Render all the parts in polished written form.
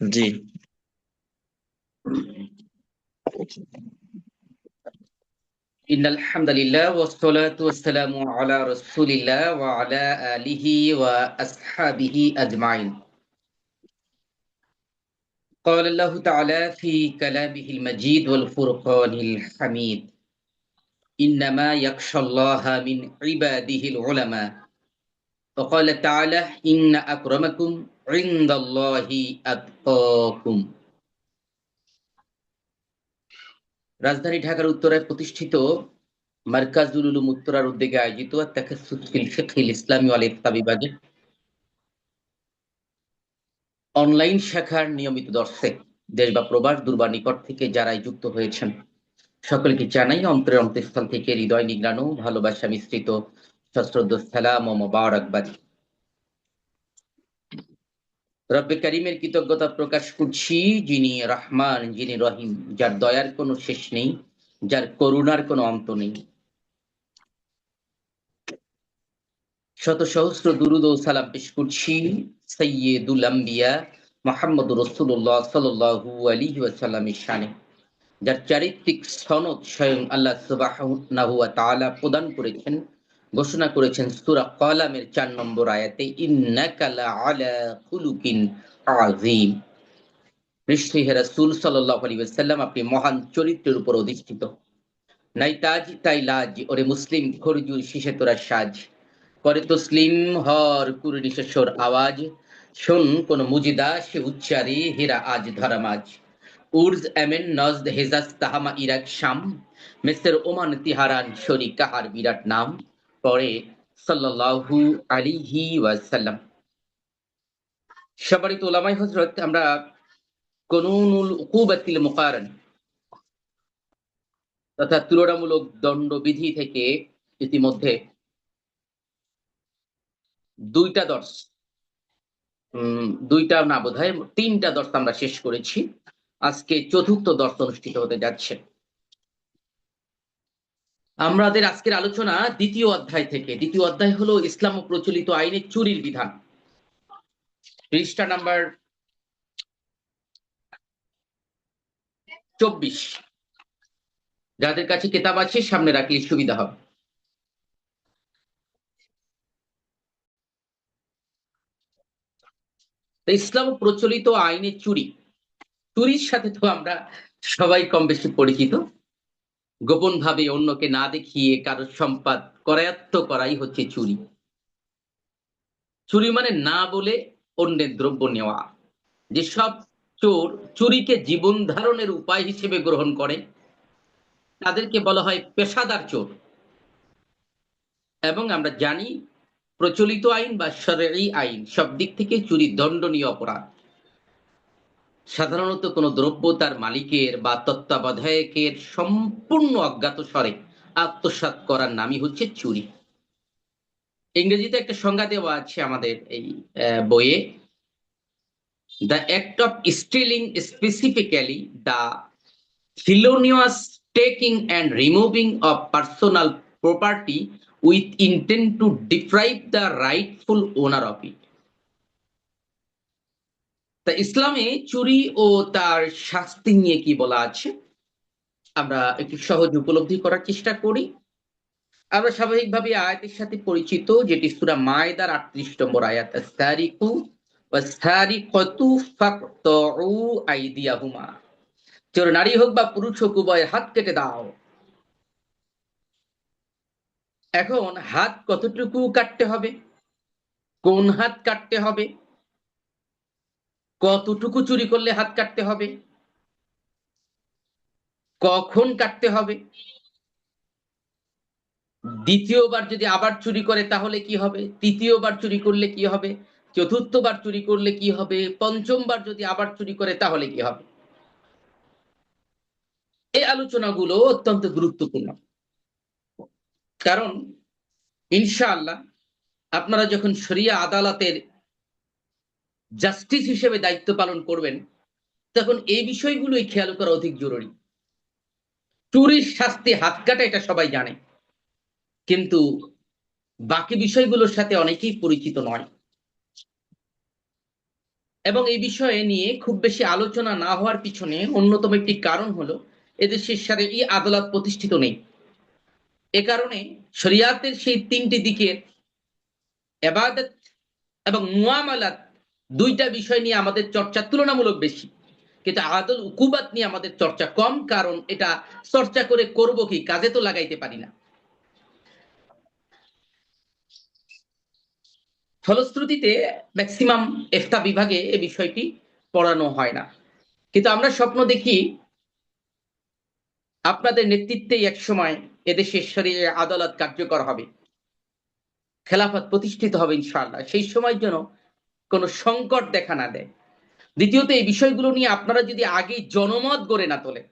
জি। ইন্নাল হামদালিল্লাহ ওয়াসসালাতু ওয়াসসালামু আলা রাসূলিল্লাহ ওয়া আলা আলিহি ওয়া আসহাবিহি আজমাইন। قال الله تعالى في كلامه المجيد والفرقان الحميد إنما يخشى الله من عباده العلماء وقال تعالى إن أكرمكم عند الله أتقاكم। রাজধানী ঢাকার উত্তরায় প্রতিষ্ঠিত মারকাজুল উলুম উত্তরার উদ্যোগে আয়োজিত তাকাসসুস ফিল ফিকহিল ইসলামি ওয়াল ইফতা বিভাগে অনলাইন শাখার নিয়মিত দর্শে দেশ বা প্রবাস দূর বা নিকট থেকে যারাই যুক্ত হয়েছেন সকলকে জানাই অন্তরের অন্তঃস্থল থেকে হৃদয় নিংড়ানো ভালোবাসা মিশ্রিত সশ্রদ্ধ সালাম ও মোবারকবাদ। রব্বে কারিমের কৃতজ্ঞতা প্রকাশ করছি, যিনি রহমান, যিনি রহিম, যার দয়ার কোনো শেষ নেই, যার করুণার কোনো অন্ত নেই। শত সহস্র দুরূদ ও সালাম পেশ করছি সাইয়্যিদুল আম্বিয়া মুহাম্মদুর রাসূলুল্লাহ সাল্লাল্লাহু আলাইহি ওয়াসাল্লামের শানে, যার চারিত্রিক সনদ স্বয়ং আল্লাহ সুবহানাহু ওয়া তাআলা প্রদান করেছেন। ঘোষণা করেছেন সূরা কলামের ৪ নম্বর আয়াতে, ইন্নাকা লাআলা খুলুকিন আযীম। নিশ্চয়ই হে রাসূল সাল্লাল্লাহু আলাইহি ওয়াসাল্লাম, আপনি মহান চরিত্রের উপর অধিষ্ঠিত। নাই তাজ তাই লাজ, ওরে মুসলিম খরজুর শিশে তোরা সাজ। করে তসলিম হর কুরনি শেষর আওয়াজ, শোন কোন মুজিদা সে উচ্চারে হেরা আজ ধরামাজ। উর্জ এমেন নজদ হেজাজ তাহামা ইরাক শাম, মেসের ওমান তিহারান শরী কাহার বিরাট নাম। পরে সাল্লাল্লাহু আলাইহি ওয়াসাল্লাম। সম্মানিত ওলামায়ে হযরত, আমরা কানুনুল উকুবাতিল মুকারান তথা তুলনামূলক দণ্ডবিধি থেকে ইতিমধ্যে দুইটা দর্শ দুইটা না বোধহয় ৩টা দর্শ আমরা শেষ করেছি। আজকে চতুর্থ দর্শ অনুষ্ঠিত হতে যাচ্ছে। আমাদের আজকের আলোচনা দ্বিতীয় অধ্যায় থেকে। দ্বিতীয় অধ্যায় হলো ইসলাম ও প্রচলিত আইনে চুরির বিধান। পৃষ্ঠা নাম্বার ২৪। যাদের কাছে কিতাব আছে সামনে রাখলে সুবিধা হবে। ইসলাম ও প্রচলিত আইনে চুরি, চুরির সাথে তো আমরা সবাই কম বেশি পরিচিত। গোপন ভাবে অন্যকে না দেখিয়ে কারোর সম্পদ করায়ত্ত করাই হচ্ছে চুরি। চুরি মানে না বলে অন্যের দ্রব্য নেওয়া। যেসব চোর চুরিকে জীবন ধারণের উপায় হিসেবে গ্রহণ করে তাদেরকে বলা হয় পেশাদার চোর। এবং আমরা জানি প্রচলিত আইন বা শরঈ আইন সব দিক থেকে চুরি দণ্ডনীয় অপরাধ। সাধারণত কোনো দ্রব্য তার মালিকের বা তত্ত্বাবধায়কের সম্পূর্ণ অজ্ঞাতসারে আত্মসাৎ করার নামই হচ্ছে চুরি। ইংরেজিতে একটা সংজ্ঞা দেওয়া আছে আমাদের এই বইয়ে, the act of stealing, specifically the felonious taking and removing of personal property with intent to deprive the rightful owner of it. তা ইসলামে চুরি ও তার শাস্তি নিয়ে কি বলা আছে আমরা একটু সহজ উপলব্ধি করার চেষ্টা করি। আমরা স্বাভাবিকভাবে আয়াতের সাথে পরিচিত, যেটি সূরা মায়দার ৩৮ নম্বর আয়াত, আস-সারিকু ওয়াস-সারিকাতু ফাকতাউ আইদিয়াহুমা। চোর নারী হোক বা পুরুষ হোক, উভয়ের হাত কেটে দাও। এখন হাত কতটুকু কাটতে হবে, কোন হাত কাটতে হবে, কতটুকু চুরি করলে হাত কাটতে হবে, কখন কাটতে হবে, দ্বিতীয়বার যদি আবার চুরি করে তাহলে কি হবে, তৃতীয়বার চুরি করলে কি হবে, চতুর্থবার চুরি করলে কি হবে, পঞ্চমবার যদি আবার চুরি করে তাহলে কি হবে। এই আলোচনাগুলো অত্যন্ত গুরুত্বপূর্ণ, কারণ ইনশাআল্লাহ আপনারা যখন শরিয়া আদালতের জাস্টিস হিসেবে দায়িত্ব পালন করবেন, তখন এই বিষয়গুলোই খেয়াল করা অধিক জরুরি। চুরির শাস্তি হাত কাটা, এটা সবাই জানে, কিন্তু বাকি বিষয়গুলোর সাথে অনেকেই পরিচিত নয়। এবং এই বিষয়ে নিয়ে খুব বেশি আলোচনা না হওয়ার পিছনে অন্যতম একটি কারণ হলো এদেশের সাথে এই আদালত প্রতিষ্ঠিত নেই। এ কারণে শরিয়াতের সেই তিনটি দিকের ইবাদত এবং মুআমালাত, দুইটা বিষয় নিয়ে আমাদের চর্চা তুলনামূলক বেশি, কিন্তু আদল উকুবাত নিয়ে আমাদের চর্চা কম, কারণ এটা চর্চা করে করব কি, কাজে তো লাগাইতে পারি না। ফলশ্রুতিতে ম্যাক্সিমাম ইফতা বিভাগে এই বিষয়টি পড়ানো হয় না। কিন্তু আমরা স্বপ্ন দেখি আপনাদের নেতৃত্বেই একসময় এদেশের শরীরে আদালত কার্যকর হবে, খেলাফত প্রতিষ্ঠিত হবে ইনশাআল্লাহ। সেই সময় যেন কোনো সংকট দেখা না দেয়। দ্বিতীয়ত, এই বিষয়গুলো নিয়ে আপনারা যদি আগে জনমত গড়ে না তোলেন,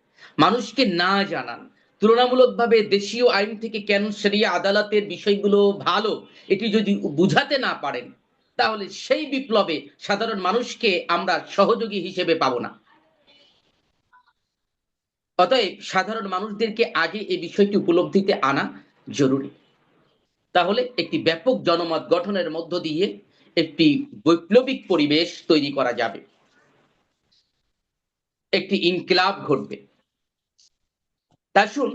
মানুষকে না জানান, তুলনামূলকভাবে দেশীয় আইন থেকে কেন শরিয়া আদালতের বিষয়গুলো ভালো এটি যদি বুঝাতে না পারেন, তাহলে সেই বিপ্লবে সাধারণ মানুষকে আমরা সহযোগী হিসেবে পাবো না। অতএব সাধারণ মানুষদেরকে আগে এই বিষয়টি উপলব্ধিতে আনা জরুরি। তাহলে একটি ব্যাপক জনমত গঠনের মধ্য দিয়ে একটি বৈপ্লবিক পরিবেশ তৈরি করা যাবে, একটি ইনকিলাব ঘটবে। আসুন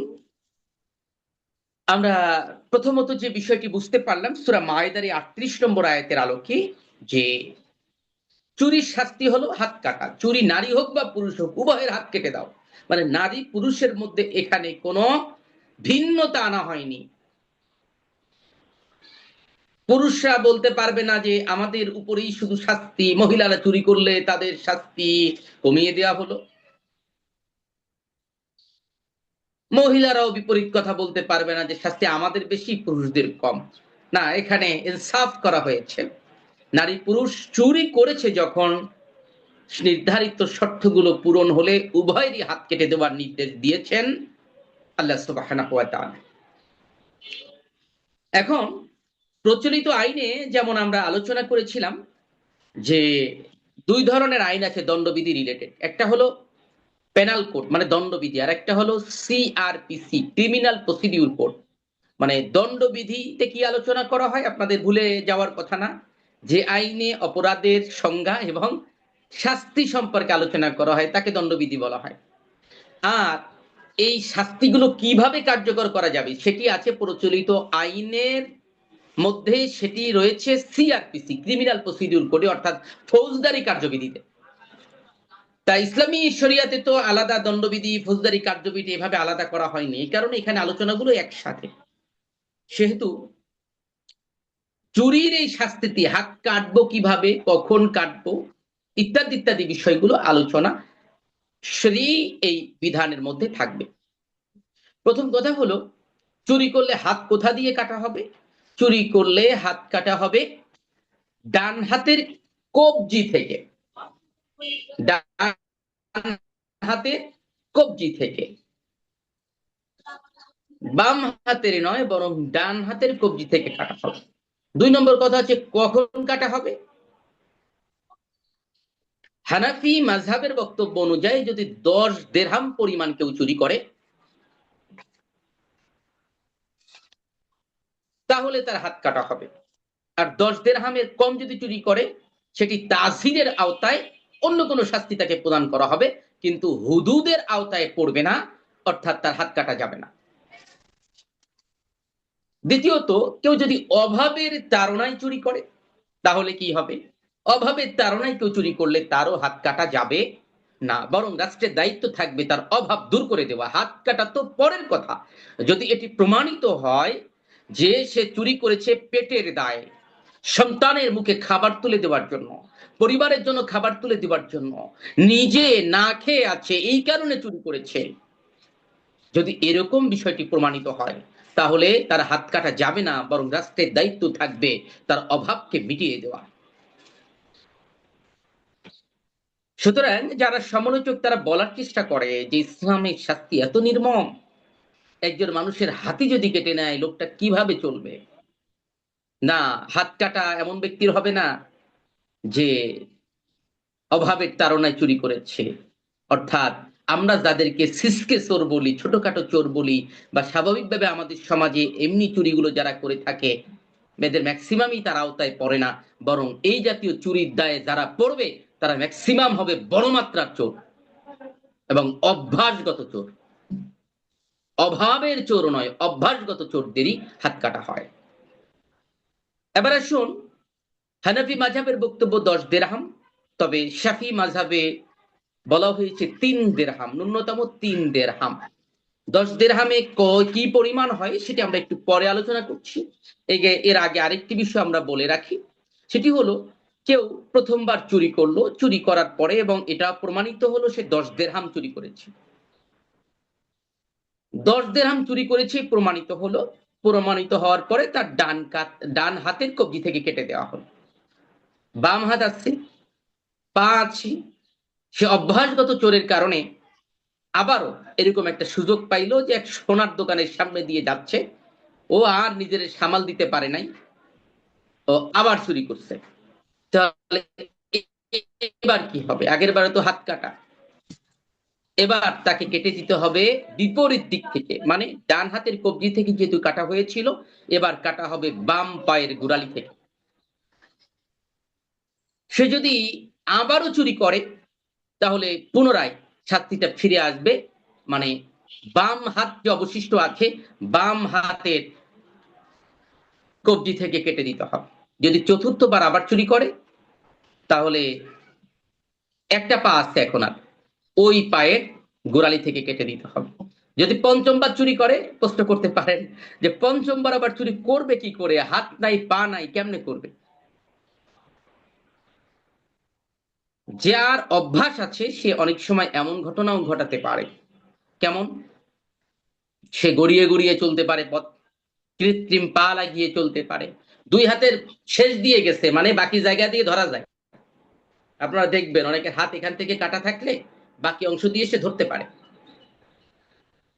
আমরা প্রথমত যে বিষয়টি বুঝতে পারলাম সূরা মায়েদার ৩৮ নম্বর আয়াতের আলোকে, যে চুরির শাস্তি হলো হাত কাটা। চুরি নারী হোক বা পুরুষ হোক, উভয়ের হাত কেটে দাও। মানে নারী পুরুষের মধ্যে এখানে কোনো ভিন্নতা আনা হয়নি। পুরুষরা বলতে পারবে না যে আমাদের উপরেই শুধু শাস্তি, মহিলারা চুরি করলে তাদের শাস্তি কমিয়ে দেওয়া হলো। মহিলারাও বিপরীত কথা বলতে পারবে না যে শাস্তি আমাদের বেশি, পুরুষদের কম। না, এখানে ইনসাফ করা হয়েছে। নারী পুরুষ চুরি করেছে যখন নির্ধারিত শর্তগুলো পূরণ হলে উভয়েরই হাত কেটে দেওয়ার নির্দেশ দিয়েছেন আল্লাহ সুবহানাহু ওয়া তাআলা। এখন প্রচলিত আইনে যেমন আমরা আলোচনা করেছিলাম যে দুই ধরনের আইন আছে দণ্ডবিধি রিলেটেড। একটা হলো পেনাল কোড মানে দণ্ডবিধি, আর একটা হলো সিআরপিসি ক্রিমিনাল প্রসিডিউর কোড। মানে দণ্ডবিধিতে কি আলোচনা করা হয় আপনাদের ভুলে যাওয়ার কথা না, যে আইনে অপরাধের সংজ্ঞা এবং শাস্তি সম্পর্কে আলোচনা করা হয় তাকে দণ্ডবিধি বলা হয়। আর এই শাস্তিগুলো কিভাবে কার্যকর করা যাবে সেটি আছে প্রচলিত আইনের মধ্যে, সেটি রয়েছে সিআরপিসি ক্রিমিনাল প্রসিডিউর কোডে, অর্থাৎ ফৌজদারি কার্যবিধিতে। তা ইসলামী শরিয়াতে তো আলাদা দণ্ডবিধি, ফৌজদারি কার্যবিধি এভাবে আলাদা করা হয়নি। এই কারণে এখানে আলোচনাগুলো একসাথে। সেহেতু চুরির এই শাস্তিটি হাত কাটবো কিভাবে, কখন কাটবো, ইত্যাদি ইত্যাদি বিষয়গুলো আলোচনা শরী এই বিধানের মধ্যে থাকবে। প্রথম কথা হলো, চুরি করলে হাত কোথা দিয়ে কাটা হবে? চুরি করলে হাত কাটা হবে ডান হাতের কবজি থেকে। ডান হাতের কবজি থেকে, বাম হাতের নয়, বরং ডান হাতের কবজি থেকে কাটা হবে। ২ নম্বর কথা হচ্ছে কখন কাটা হবে। হানাফি মাযহাবের বক্তব্য অনুযায়ী যদি ১০ দিরহাম পরিমাণ কেউ চুরি করে, তাহলে তার হাত কাটা হবে। আর ১০ দিরহামের কম যদি চুরি করে, সেটি তাযীরের আওতায় অন্য কোনো শাস্তি তাকে প্রদান করা হবে, কিন্তু হুদুদের আওতায় পড়বে না, অর্থাৎ তার হাত কাটা যাবে না। দ্বিতীয়ত, কেউ যদি অভাবের তাড়নায় চুরি করে তাহলে কি হবে? অভাবের তাড়নায় কেউ চুরি করলে তারও হাত কাটা যাবে না, বরং রাষ্ট্রের দায়িত্ব থাকবে তার অভাব দূর করে দেওয়া। হাত কাটা তো পরের কথা, যদি এটি প্রমাণিত হয় যে সে চুরি করেছে পেটের দায়ে, সন্তানের মুখে খাবার তুলে দেওয়ার জন্য, পরিবারের জন্য খাবার তুলে দেওয়ার জন্য, নিজে না খেয়ে আছে এই কারণে চুরি করেছে, যদি এরকম বিষয়টি প্রমাণিত হয়, তাহলে তার হাত কাটা যাবে না, বরং রাষ্ট্রের দায়িত্ব থাকবে তার অভাবকে মিটিয়ে দেওয়া। সুতরাং যারা সমালোচক তারা বলার চেষ্টা করে যে ইসলামের শাস্তি এত নির্মম, একজন মানুষের হাতি যদি কেটে নেয় লোকটা কিভাবে চলবে? না, হাত কাটা এমন ব্যক্তির হবে না যে অভাবের তাড়নায় চুরি করেছে। অর্থাৎ আমরা যাদেরকে সিসকে চোর বলি, ছোটখাটো চোর বলি, বা স্বাভাবিকভাবে আমাদের সমাজে এমনি চুরিগুলো যারা করে থাকে, এদের ম্যাক্সিমামই তার আওতায় পড়ে না, বরং এই জাতীয় চুরির দায়ে যারা পড়বে তারা ম্যাক্সিমাম হবে বড় মাত্রার চোর এবং অভ্যাসগত চোর। অভাবের চোর নয়, অভ্যাসগত চোরদেরই হাত কাটা হয়। এবার আসুন, হানাফি মাযহাবের বক্তব্য 10 দিরহাম, তবে শাফি মাযহাবে বলা হয়েছে 3 দিরহাম, ন্যূনতম 3 দিরহাম। 10 দিরহামে কি পরিমাণ হয় সেটি আমরা একটু পরে আলোচনা করছি। এর আগে আরেকটি বিষয় আমরা বলে রাখি, সেটি হলো কেউ প্রথমবার চুরি করলো, চুরি করার পরে এবং এটা প্রমাণিত হলো সে 10 দিরহাম চুরি করেছে। 10 দিরহাম চুরি করেছে প্রমাণিত হলো, প্রমাণিত হওয়ার পরে তার ডান হাতের কবজি থেকে কেটে দেওয়া হলো। বাম হাত আছে, পা আছে, সে অভ্যাসগত চোরের কারণে আবারও এরকম একটা সুযোগ পাইলো যে এক সোনার দোকানের সামনে দিয়ে যাচ্ছে, ও আর নিজের সামাল দিতে পারে নাই, ও আবার চুরি করছে। তাহলে এবার কি হবে? আগের বারে তো হাত কাটা, এবার তাকে কেটে দিতে হবে বিপরীত দিক থেকে, মানে ডান হাতের কবজি থেকে যেহেতু কাটা হয়েছিল, এবার কাটা হবে বাম পায়ের গোড়ালি থেকে। সে যদি আবারও চুরি করে তাহলে পুনরায় শাস্তিটা ফিরে আসবে, মানে বাম হাত যে অবশিষ্ট আছে, বাম হাতের কবজি থেকে কেটে দিতে হবে। যদি চতুর্থবার আবার চুরি করে তাহলে একটা পা আছে এখন আর, ওই পায়ের গোড়ালি থেকে কেটে দিতে হবে। যদি পঞ্চমবার চুরি করে, প্রশ্ন করতে পারেন যে পঞ্চমবার আবার চুরি করবে কি করে, হাত নাই পা নাই, কেমনে করবে? যার অভ্যাস আছে সে অনেক সময় এমন ঘটনাও ঘটাতে পারে। কেমন? সে গড়িয়ে গড়িয়ে চলতে পারে পথ, কৃত্রিম পা লাগিয়ে চলতে পারে, দুই হাতের শেষ দিয়ে গেছে, মানে বাকি জায়গা দিয়ে ধরা যায়। আপনারা দেখবেন অনেকের হাত এখান থেকে কাটা থাকলে বাকি অংশ দিয়ে সে ধরতে পারে,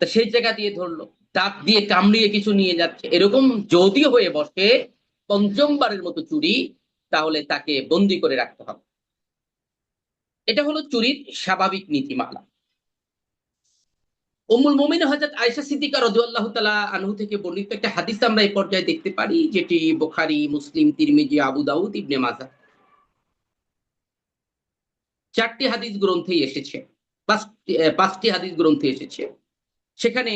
তা সেই জায়গা দিয়ে ধরলো, দাঁত দিয়ে কামড়িয়ে কিছু নিয়ে যাচ্ছে, এরকম যদি হয়ে বসে পঞ্চমবারের মতো চুরি, তাহলে তাকে বন্দি করে রাখতে হবে। এটা হলো চুরির স্বাভাবিক নীতিমালা। উম্মুল মুমিনিন হযরত আয়েশা সিদ্দিকা রাদিয়াল্লাহু তাআলা আনহু থেকে বর্ণিত একটা হাদিস আমরা এই পর্যায়ে দেখতে পারি, যেটি বুখারী, মুসলিম, তিরমিজি, আবু দাউদ, ইবনে মাজাহ 4টি হাদিস গ্রন্থেই এসেছে, 5টি হাদিস গ্রন্থে এসেছে। সেখানে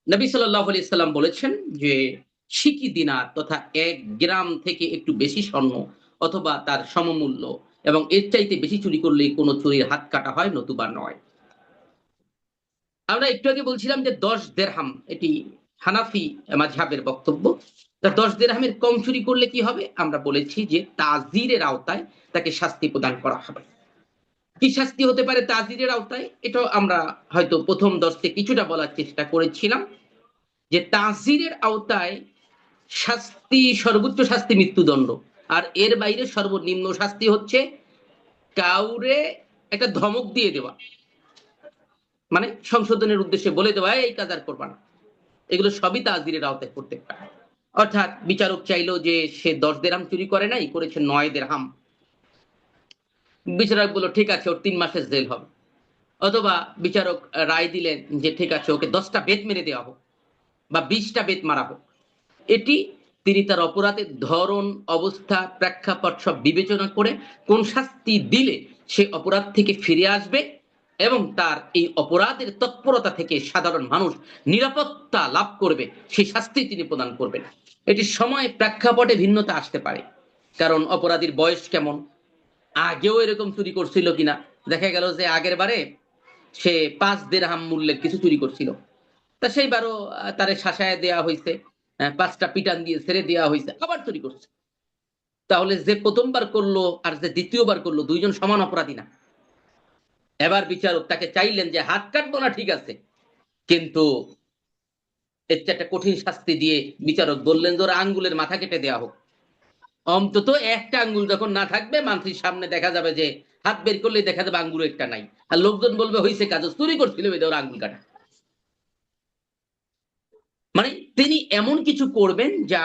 নবী সাল্লাল্লাহু আলাইহি সাল্লাম বলেছেন যে সিকি দিনার তথা 1 গ্রাম থেকে একটু বেশি স্বর্ণ অথবা তার সমমূল্য এবং এর চাইতে বেশি চুরি করলে কোনো চুরির হাত কাটা হয়, নতুবা নয়। আমরা একটু আগে বলছিলাম যে 10 দিরহাম, এটি হানাফি মাযহাবের বক্তব্য। তা 10 দিরহামের কম চুরি করলে কি হবে? আমরা বলেছি যে তাজিরের আওতায় তাকে শাস্তি প্রদান করা হবে। কি শাস্তি হতে পারে তাজিরের আওতায়? এটাও আমরা হয়তো প্রথম দর্শে কিছুটা বলার চেষ্টা করেছিলাম, যে তাজিরের আওতায় শাস্তি, সর্বোচ্চ শাস্তি মৃত্যুদণ্ড, আর এর বাইরে সর্বনিম্ন শাস্তি হচ্ছে কাউরে একটা ধমক দিয়ে দেওয়া, মানে সংশোধনের উদ্দেশ্যে বলে দেওয়া এই কাজ আর করবা না। এগুলো সবই তাজিরের আওতায় করতে পারে। অর্থাৎ বিচারক চাইলো যে সে 10 দিরহাম চুরি করে নাই, করেছে 9 দিরহাম, বিচারক বলল ঠিক আছে ওর 3 মাসের জেল হবে। অথবা বিচারক রায় দিলেন যে ঠিক আছে ওকে 10টা বেত মেরে দেওয়া হোক বা 20টা বেত মারা হোক। এটি তিনি তার অপরাধের ধরন, অবস্থা, প্রেক্ষাপট সব বিবেচনা করে কোন শাস্তি দিলে সে অপরাধ থেকে ফিরে আসবে এবং তার এই অপরাধের তৎপরতা থেকে সাধারণ মানুষ নিরাপত্তা লাভ করবে, সেই শাস্তি তিনি প্রদান করবেন। এটি সময় প্রেক্ষাপটে ভিন্নতা আসতে পারে, কারণ অপরাধীর বয়স কেমন, আগেও এরকম চুরি করছিল কিনা। দেখা গেল যে আগের বারে সে 5 দিরহাম মূল্যের কিছু চুরি করছিল, তা সেইবারও তারে শাসায় দেয়া হয়েছে, 5টা পিটান দিয়ে ছেড়ে দেওয়া হয়েছে, আবার চুরি করছে। তাহলে যে প্রথমবার করলো আর যে দ্বিতীয়বার করলো দুইজন সমান অপরাধী না? এবার বিচারক তাকে চাইলেন যে হাত কাটবো না ঠিক আছে, কিন্তু এর একটা কঠিন শাস্তি দিয়ে বিচারক বললেন যে ওর আঙ্গুলের মাথা কেটে দেওয়া হোক। অন্তত একটা আঙ্গুল যখন না থাকবে মানুষের সামনে দেখা যাবে যে হাত বের করলে দেখা যাবে আঙ্গুল একটা নাই, আর লোকজন বলবে হয়েছে কাজ চুরি করছিল ওর আঙ্গুল কাটা। মানে তিনি এমন কিছু করবেন যা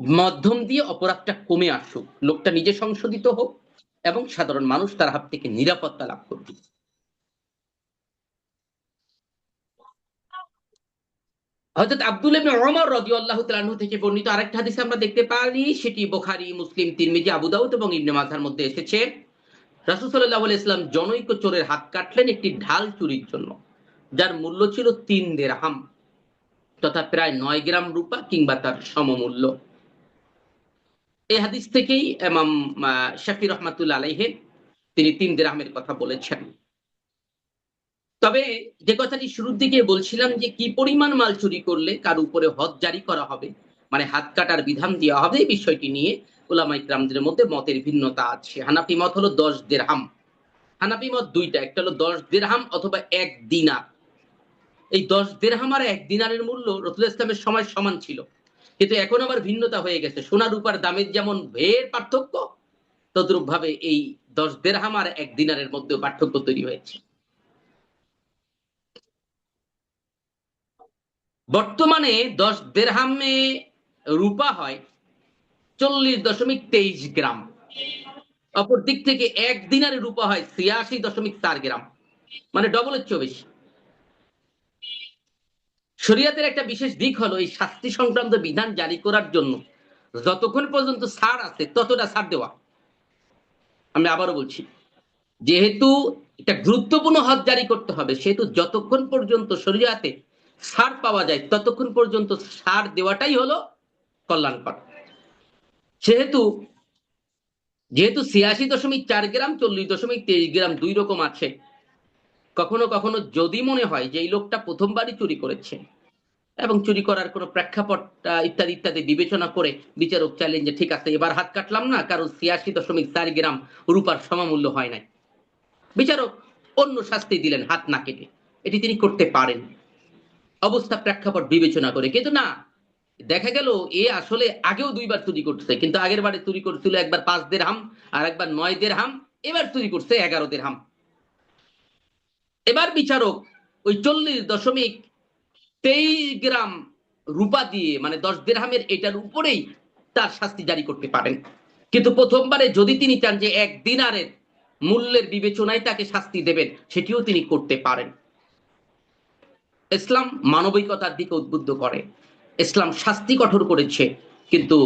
মাধ্যম দিয়ে অপরাধটা কমে আসুক, লোকটা নিজে সংশোধিত হোক এবং সাধারণ মানুষ তার হাত থেকে নিরাপত্তা লাভ করবে। হযরত আব্দুল্লাহ ইবনে ওমর রাদিয়াল্লাহু তাআলা আনহু থেকে বর্ণিত আরেকটা হাদিসে আমরা দেখতে পারি, সেটি বুখারী, মুসলিম, তিরমিজি, আবু দাউদ এবং ইবনে মাজাহর মধ্যে এসেছে। রাসূল সাল্লাল্লাহু আলাইহি ওয়াসাল্লাম জনৈক চোরের হাত কাটলেন একটি ঢাল চুরির জন্য, যার মূল্য ছিল ৩ দিরহাম, তথা প্রায় ৯ গ্রাম রূপা কিংবা তার সমমূল্য। এই হাদিস থেকেই ইমাম শাফি রহমাতুল্লাহ আলাইহি তিনি ৩ দিরহামের কথা বলেছেন। তবে যে কথাটি শুরুর দিকে বলছিলাম যে কি পরিমাণ মাল চুরি করলে কার উপরে হদ জারি করা হবে, মানে হাত কাটার বিধান দেওয়া হবে, এই বিষয়টি নিয়ে উলামায়ে কিরামদের মধ্যে মতের ভিন্নতা আছে। হানাফি মত হলো ১০ দিরহাম। হানাফি মত দুইটা, একটা হলো ১০ দিরহাম অথবা ১ দিনার। এই ১০ দিরহাম আর ১ দিনারের মূল্য রাসূল ইসলামের সময় সমান ছিল, কিন্তু এখন আবার ভিন্নতা হয়ে গেছে। সোনা রূপার দামের যেমন ভের পার্থক্য, তদ্রূপ ভাবে এই ১০ দিরহাম আর ১ দিনারের মধ্যে পার্থক্য তৈরি হয়েছে। বর্তমানে ১০ দিরহামে রূপা হয় ৪০.২৩ গ্রাম, অপর দিক থেকে ১ দিনারে রূপা হয় ৮৬.৪ গ্রাম, মানে ডবলের চেয়েও বেশি। শরিয়াতের একটা বিশেষ দিক হলো এই শাস্তি সংক্রান্ত বিধান জারি করার জন্য যতক্ষণ পর্যন্ত ছাড় আছে ততটা ছাড় দেওয়া। আমি আবারও বলছি, যেহেতু একটা গুরুত্বপূর্ণ হদ জারি করতে হবে, সেহেতু যতক্ষণ পর্যন্ত শরিয়াতে ছাড় পাওয়া যায় ততক্ষণ পর্যন্ত ছাড় দেওয়াটাই হলো কল্যাণকর। সেহেতু যেহেতু ৮৬.৪ গ্রাম ৪০.২৩ গ্রাম দুই রকম আছে, কখনো কখনো যদি মনে হয় যে এই লোকটা প্রথমবারই চুরি করেছে এবং চুরি করার কোনো প্রেক্ষাপট ইত্যাদি ইত্যাদি বিবেচনা করে বিচারক চাইলেন যে ঠিক আছে এবার হাত কাটলাম না, কারণ ৮৬.৪ গ্রাম রূপার সমমূল্য হয় নাই, বিচারক অন্য শাস্তি দিলেন হাত না কেটে। এটি তিনি করতে পারেন অবস্থা প্রেক্ষাপট বিবেচনা করে। কিন্তু না, দেখা গেল এ আসলে আগেও দুইবার চুরি করছে, কিন্তু আগের বারে চুরি করছিল একবার ৫ দিরহাম আর একবার ৯ দিরহাম, এবার চুরি করছে ১১ দিরহাম। এবার বিচারক ওই ৪০.২৩ গ্রাম রূপা দিয়ে, মানে ১০ দিরহামের এটার উপরেই তার শাস্তি জারি করতে পারেন। কিন্তু প্রথমবারে যদি তিনি চান যে ১ দিনারের মূল্যের বিবেচনায় তাকে শাস্তি দেবেন, সেটিও তিনি করতে পারেন। ইসলাম মানবিকতার দিকে উদ্বুদ্ধ করে, ইসলাম শাস্তি কঠোর করেছে, কিন্তু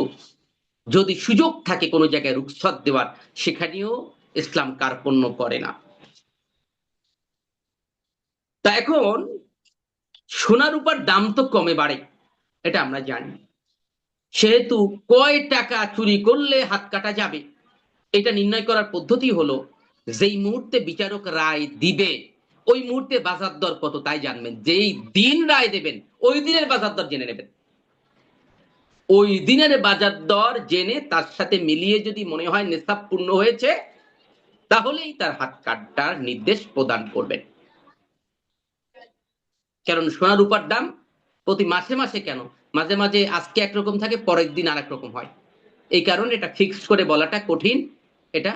যদি সুযোগ থাকে কোনো জায়গায় রুখসত দেওয়ার, সেখানেও ইসলাম কার্পণ্য করে না। তা এখন সোনা রূপার দাম তো কমে বাড়ে, এটা আমরা জানি। সেহেতু কয় টাকা চুরি করলে হাত কাটা যাবে, এটা নির্ণয় করার পদ্ধতি হলো যেই মুহূর্তে বিচারক রায় দিবে ওই মুহূর্তে বাজার দর কত তাই জানবেন। যেই দিন রায় দেবেন ওই দিনের বাজার দর জেনে নেবেন। ওই দিনের বাজার দর জেনে তার সাথে মিলিয়ে যদি মনে হয় নিসাব পূর্ণ হয়েছে, তাহলেই তার হাত কাটার নির্দেশ প্রদান করবেন। কারণ সোনা রূপার দাম প্রতি মাসে মাসে কেন, মাঝে মাঝে আজকে একরকম থাকে পরের দিন আর এক রকম হয়। এই কারণে এটা ফিক্স করে বলাটা কঠিন, এটা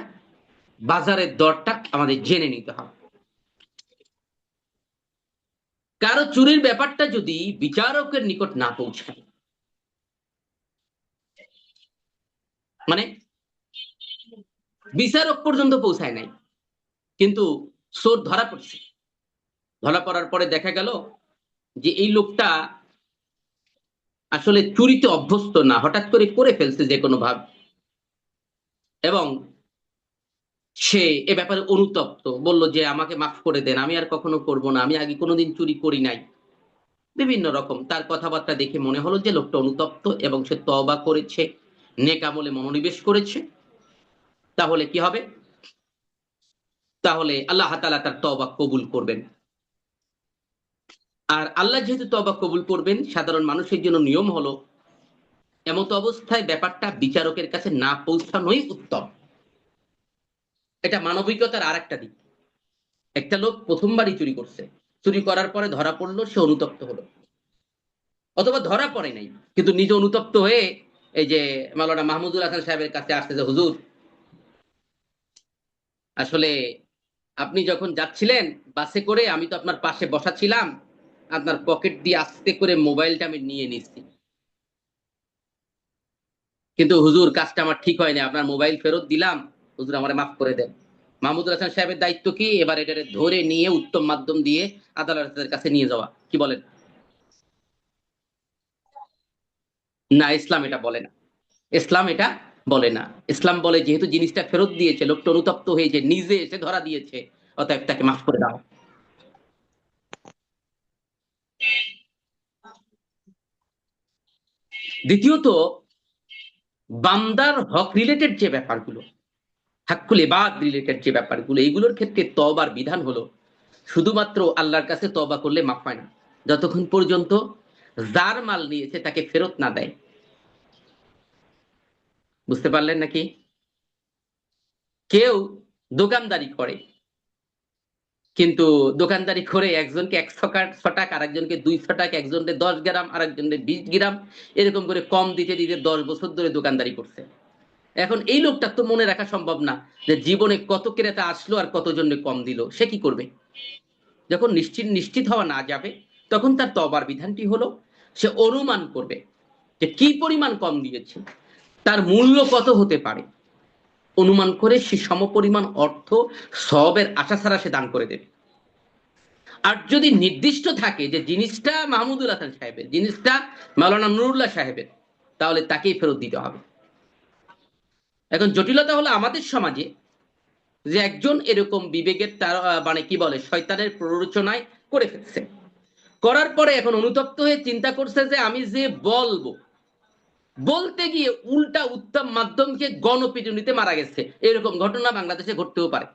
বাজারের দরটা আমাদের জেনে নিতে হবে। কারো চুরির ব্যাপারটা যদি বিচারকের নিকট না পৌঁছায়, মানে বিচারক পর্যন্ত পৌঁছায় নাই কিন্তু চোর ধরা পড়ছে, ধরা পড়ার পরে দেখা গেল যে এই লোকটা আসলে চুরিতে অভ্যস্ত না, হঠাৎ করে করে ফেলছে যে কোনো ভাবে, এবং সে এ ব্যাপারে অনুতপ্ত, বলল যে আমাকে মাফ করে দেন, আমি আর কখনো করব না, আমি আগে কোনোদিন চুরি করি নাই। বিভিন্ন রকম তার কথাবার্তা দেখে মনে হলো যে লোকটা অনুতপ্ত এবং সে তওবা করেছে, নেক আমলে মনোনিবেশ করেছে। তাহলে কি হবে? তাহলে আল্লাহ তাআলা তার তওবা কবুল করবেন। আর আল্লাহ যেহেতু তওবা কবুল করবেন, সাধারণ মানুষের জন্য নিয়ম হলো এমত অবস্থায় ব্যাপারটা বিচারকের কাছে না পৌঁছানোই উত্তম। এটা মানবিকতার আর একটা দিক। একটা লোক প্রথমবারই চুরি করছে, চুরি করার পরে ধরা পড়লো, সে অনুতপ্ত হলো, অথবা ধরা পড়ে নাই কিন্তু নিজে অনুতপ্ত হয়ে এই যে মাওলানা মাহমুদুল হাসান সাহেবের কাছে আসছে যে হুজুর, আসলে আপনি যখন যাচ্ছিলেন বাসে করে, আমি তো আপনার পাশে বসা ছিলাম, আপনার পকেট দিয়ে আস্তে করে মোবাইলটা আমি নিয়ে নিচ্ছি, কিন্তু হুজুর কাজটা আমার ঠিক হয়নি, আপনার মোবাইল ফেরত দিলাম, হুজুর আমারে মাফ করে দেন। মাহমুদুল হাসান সাহেবের দায়িত্ব কি? এবার এটারে ধরে নিয়ে উত্তম মাধ্যম দিয়ে আদালতের কাছে নিয়ে যাওয়া। কি বলেন? না, ইসলাম এটা বলে না। ইসলাম এটা বলে না। ইসলাম বলে যেহেতু জিনিসটা ফেরত দিয়েছে, লোকটা অনুতপ্ত হয়েছে, নিজে এসে ধরা দিয়েছে, অতএব তাকে মাফ করে দাও। দ্বিতীয়ত, বান্দার হক রিলেটেড যে ব্যাপারগুলো, হাক্কুল ইবাদ রিলেটেড যে ব্যাপারগুলো, এইগুলোর ক্ষেত্রে তওবার বিধান হলো শুধুমাত্র আল্লাহর কাছে তওবা করলে মাফ হয় না, যতক্ষণ পর্যন্ত যার মাল নিয়েছে তাকে ফেরত না দেয়। বুঝতে পারলেন নাকি? কেউ দোকানদারি করে, কিন্তু দোকানদারি করে একজনকে 100 টাকা, আর একজনকে 200 টাকা, একজনকে 10 গ্রাম, আর একজনকে 20 গ্রাম, এরকম করে কম দিতে দিতে 10 বছর ধরে দোকানদারি করছে। এখন এই লোকটা তো মনে রাখা সম্ভব না যে জীবনে কত ক্রেতা আসলো আর কতজনকে কম দিল। সে কি করবে? যখন নিশ্চিত নিশ্চিত হওয়া না যাবে, তখন তার তওবার বিধানটি হলো সে অনুমান করবে যে কি পরিমাণ কম দিয়েছে, তার মূল্য কত হতে পারে, অনুমান করে সে সমপরিমাণ অর্থ সবের আশা ছাড়া সে দান করে দেবে। আর যদি নির্দিষ্ট থাকে যে জিনিসটা মাহমুদুল হাসান সাহেবের, জিনিসটা মাওলানা নুরুল্লাহ সাহেবের, তাহলে তাকেই ফেরত দিতে হবে। এখন জটিলতা হলো আমাদের সমাজে যে একজন এরকম বিবেকের তার মানে কি বলে শয়তানের প্ররোচনায় করে ফেলছে, করার পরে এখন অনুতপ্ত হয়ে চিন্তা করছে যে আমি যে বলবো, বলতে গিয়ে উল্টা উত্তম মাধ্যমকে গণপিটুনিতে মারা গেছে, এরকম ঘটনা বাংলাদেশে ঘটতেও পারে।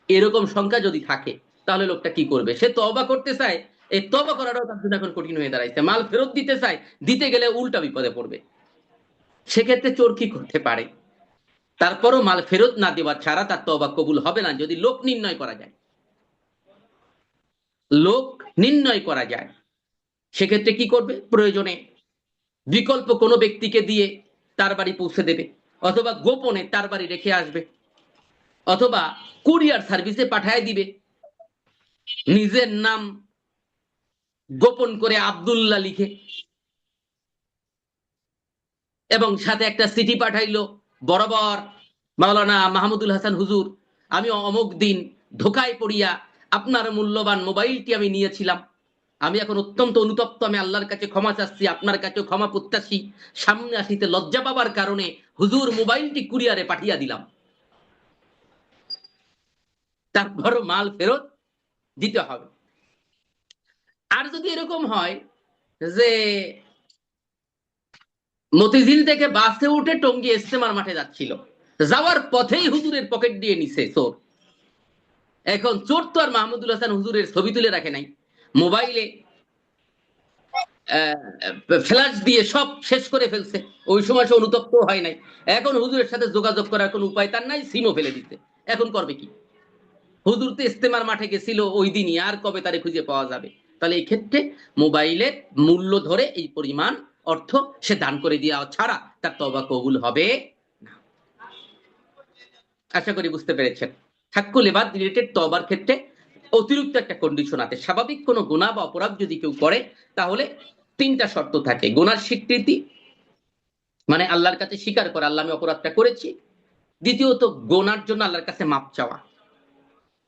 এরকম সংখ্যা যদি থাকে, তাহলে লোকটা কি করবে? সে তওবা করতে চায়, এই তওবা করাটাও তার জন্য এখন কঠিন হয়ে দাঁড়াইছে। মাল ফেরত দিতে চায়, দিতে গেলে উল্টা বিপদে পড়বে। সেক্ষেত্রে চোর কি করতে পারে? তারপরও মাল ফেরত না দেওয়া ছাড়া তার তওবা কবুল হবে না যদি লোক নির্ণয় করা যায়। লোক নির্ণয় করা যায়। সেক্ষেত্রে কি করবে? প্রয়োজনে বিকল্প কোনো ব্যক্তিকে দিয়ে তার বাড়ি পৌঁছে দেবে, অথবা গোপনে তার বাড়ি রেখে আসবে, অথবা কুরিয়ার সার্ভিসে পাঠায় দিবে, নিজের নাম গোপন করে আব্দুল্লাহ লিখে, এবং সাথে একটা চিঠি পাঠাইলো, বরাবর মাওলানা মাহমুদুল হাসান হুজুর, আমি অমুক দিন ধোকায় পড়িয়া আপনার মূল্যবান মোবাইলটি আমি নিয়েছিলাম, আমি এখন অত্যন্ত অনুতপ্ত, আমি আল্লাহর কাছে ক্ষমা চাচ্ছি, আপনার কাছেও ক্ষমা প্রত্যাশী, সামনে আসিতে লজ্জা পাবার কারণে হুজুর মোবাইলটি কুরিয়ারে পাঠিয়ে দিলাম। তারপরও মাল ফেরত দিতে হবে। আর যদি এরকম হয় যে মতিঝিল থেকে বাসে উঠে টঙ্গী ইস্তেমার মাঠে যাচ্ছিল, যাওয়ার পথেই হুজুরের পকেট দিয়ে নিছে চোর। এখন চোর তো আর মাহমুদুল হাসান হুজুরের ছবি তুলে রাখে নাই, মোবাইলে ফ্ল্যাশ দিয়ে সব শেষ করে ফেলছে। ওই সময় সে অনুতপ্ত হয় নাই। এখন হুজুরের সাথে যোগাযোগ করার কোনো উপায় তার নাই, সিমও ফেলে দিতে। এখন করবে কি? হুজুর তো ইস্তেমার মাঠে গেছিল ওই দিনই, আর কবে তারে খুঁজে পাওয়া যাবে? তাহলে এই ক্ষেত্রে মোবাইলের মূল্য ধরে এই পরিমাণ অর্থ সে দান করে দেওয়া ছাড়া তার তওবা কবুল হবে না। আশা করি বুঝতে পেরেছেন। হাক্কুল ইবাদ রিলেটেড তওবার ক্ষেত্রে অতিরিক্ত একটা কন্ডিশন আছে। স্বাভাবিক কোনো গুনাহ বা অপরাধ যদি কেউ করে, তাহলে তিনটা শর্ত থাকে: গুনার স্বীকৃতি, মানে আল্লাহর কাছে স্বীকার করা আল্লাহ আমি অপরাধটা করেছি; দ্বিতীয়ত গুনার জন্য আল্লাহর কাছে মাপ চাওয়া,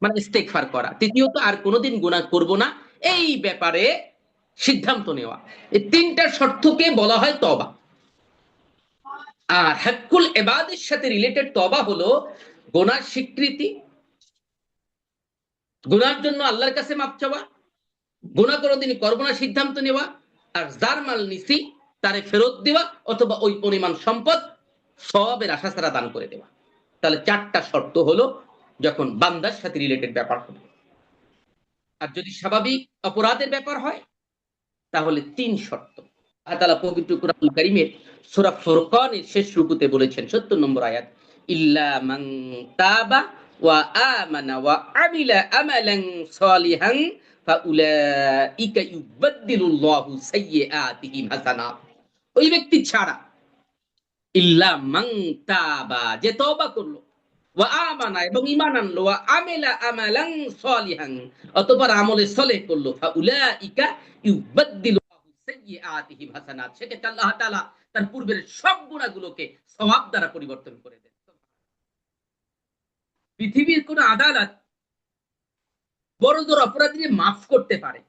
মানে ইস্তেগফার করা; তৃতীয়ত আর কোনোদিন গুনাহ করব না, এই ব্যাপারে সিদ্ধান্ত নেওয়া। এই তিনটা শর্তকে বলা হয় তওবা। আর হাক্কুল ইবাদের সাথে রিলেটেড তওবা হলো গুনার স্বীকৃতি, গুনার জন্য আল্লাহর কাছে মাপ চাওয়া, গুনাহ কোনোদিন করব না সিদ্ধান্ত নেওয়া, আর যার মাল নিছি তারে ফেরত দেওয়া, অথবা ওই পরিমাণ সম্পদ সওয়াবের আশা ছাড়া দান করে দেওয়া। তাহলে চারটা শর্ত হলো যখন বান্দার সাথে রিলেটেড ব্যাপার হবে। আর যদি স্বাভাবিক অপরাধের ব্যাপার হয়, তাহলে তিন শর্ত। আল্লাহ তাআলা পবিত্র কুরআনুল কারীমের সূরা ফুরকানের শেষ রুকুতে বলেছেন, ৭০ নম্বর আয়াত, ইল্লা মান তাবা ওয়া আমানা ওয়া আমিলা আমালান সালিহান ফাউলাইকা ইউবাদদিলুল্লাহু সাইয়্যাতিহিম হাসানাত। ওই ব্যক্তি ছাড়া, ইল্লা মান তাবা, যে তওবা করলো, ওয়া আমানা, এবং ঈমান আনলো, ওয়া আমিলা আমালান সালিহান, অতঃপর আমলে সালেহ করলো, ফাউলাইকা ইউবাদদিলুল্লাহু সাইয়্যাতিহিম হাসানাত, সেক্ষেত্রে আল্লাহ তাআলা তার পূর্বের সব গুনাহগুলোকে সওয়াব দ্বারা পরিবর্তন করে দেন। পৃথিবীর কোন আদালত বড় জোর অপরাধীকে মাফ করতে পারে?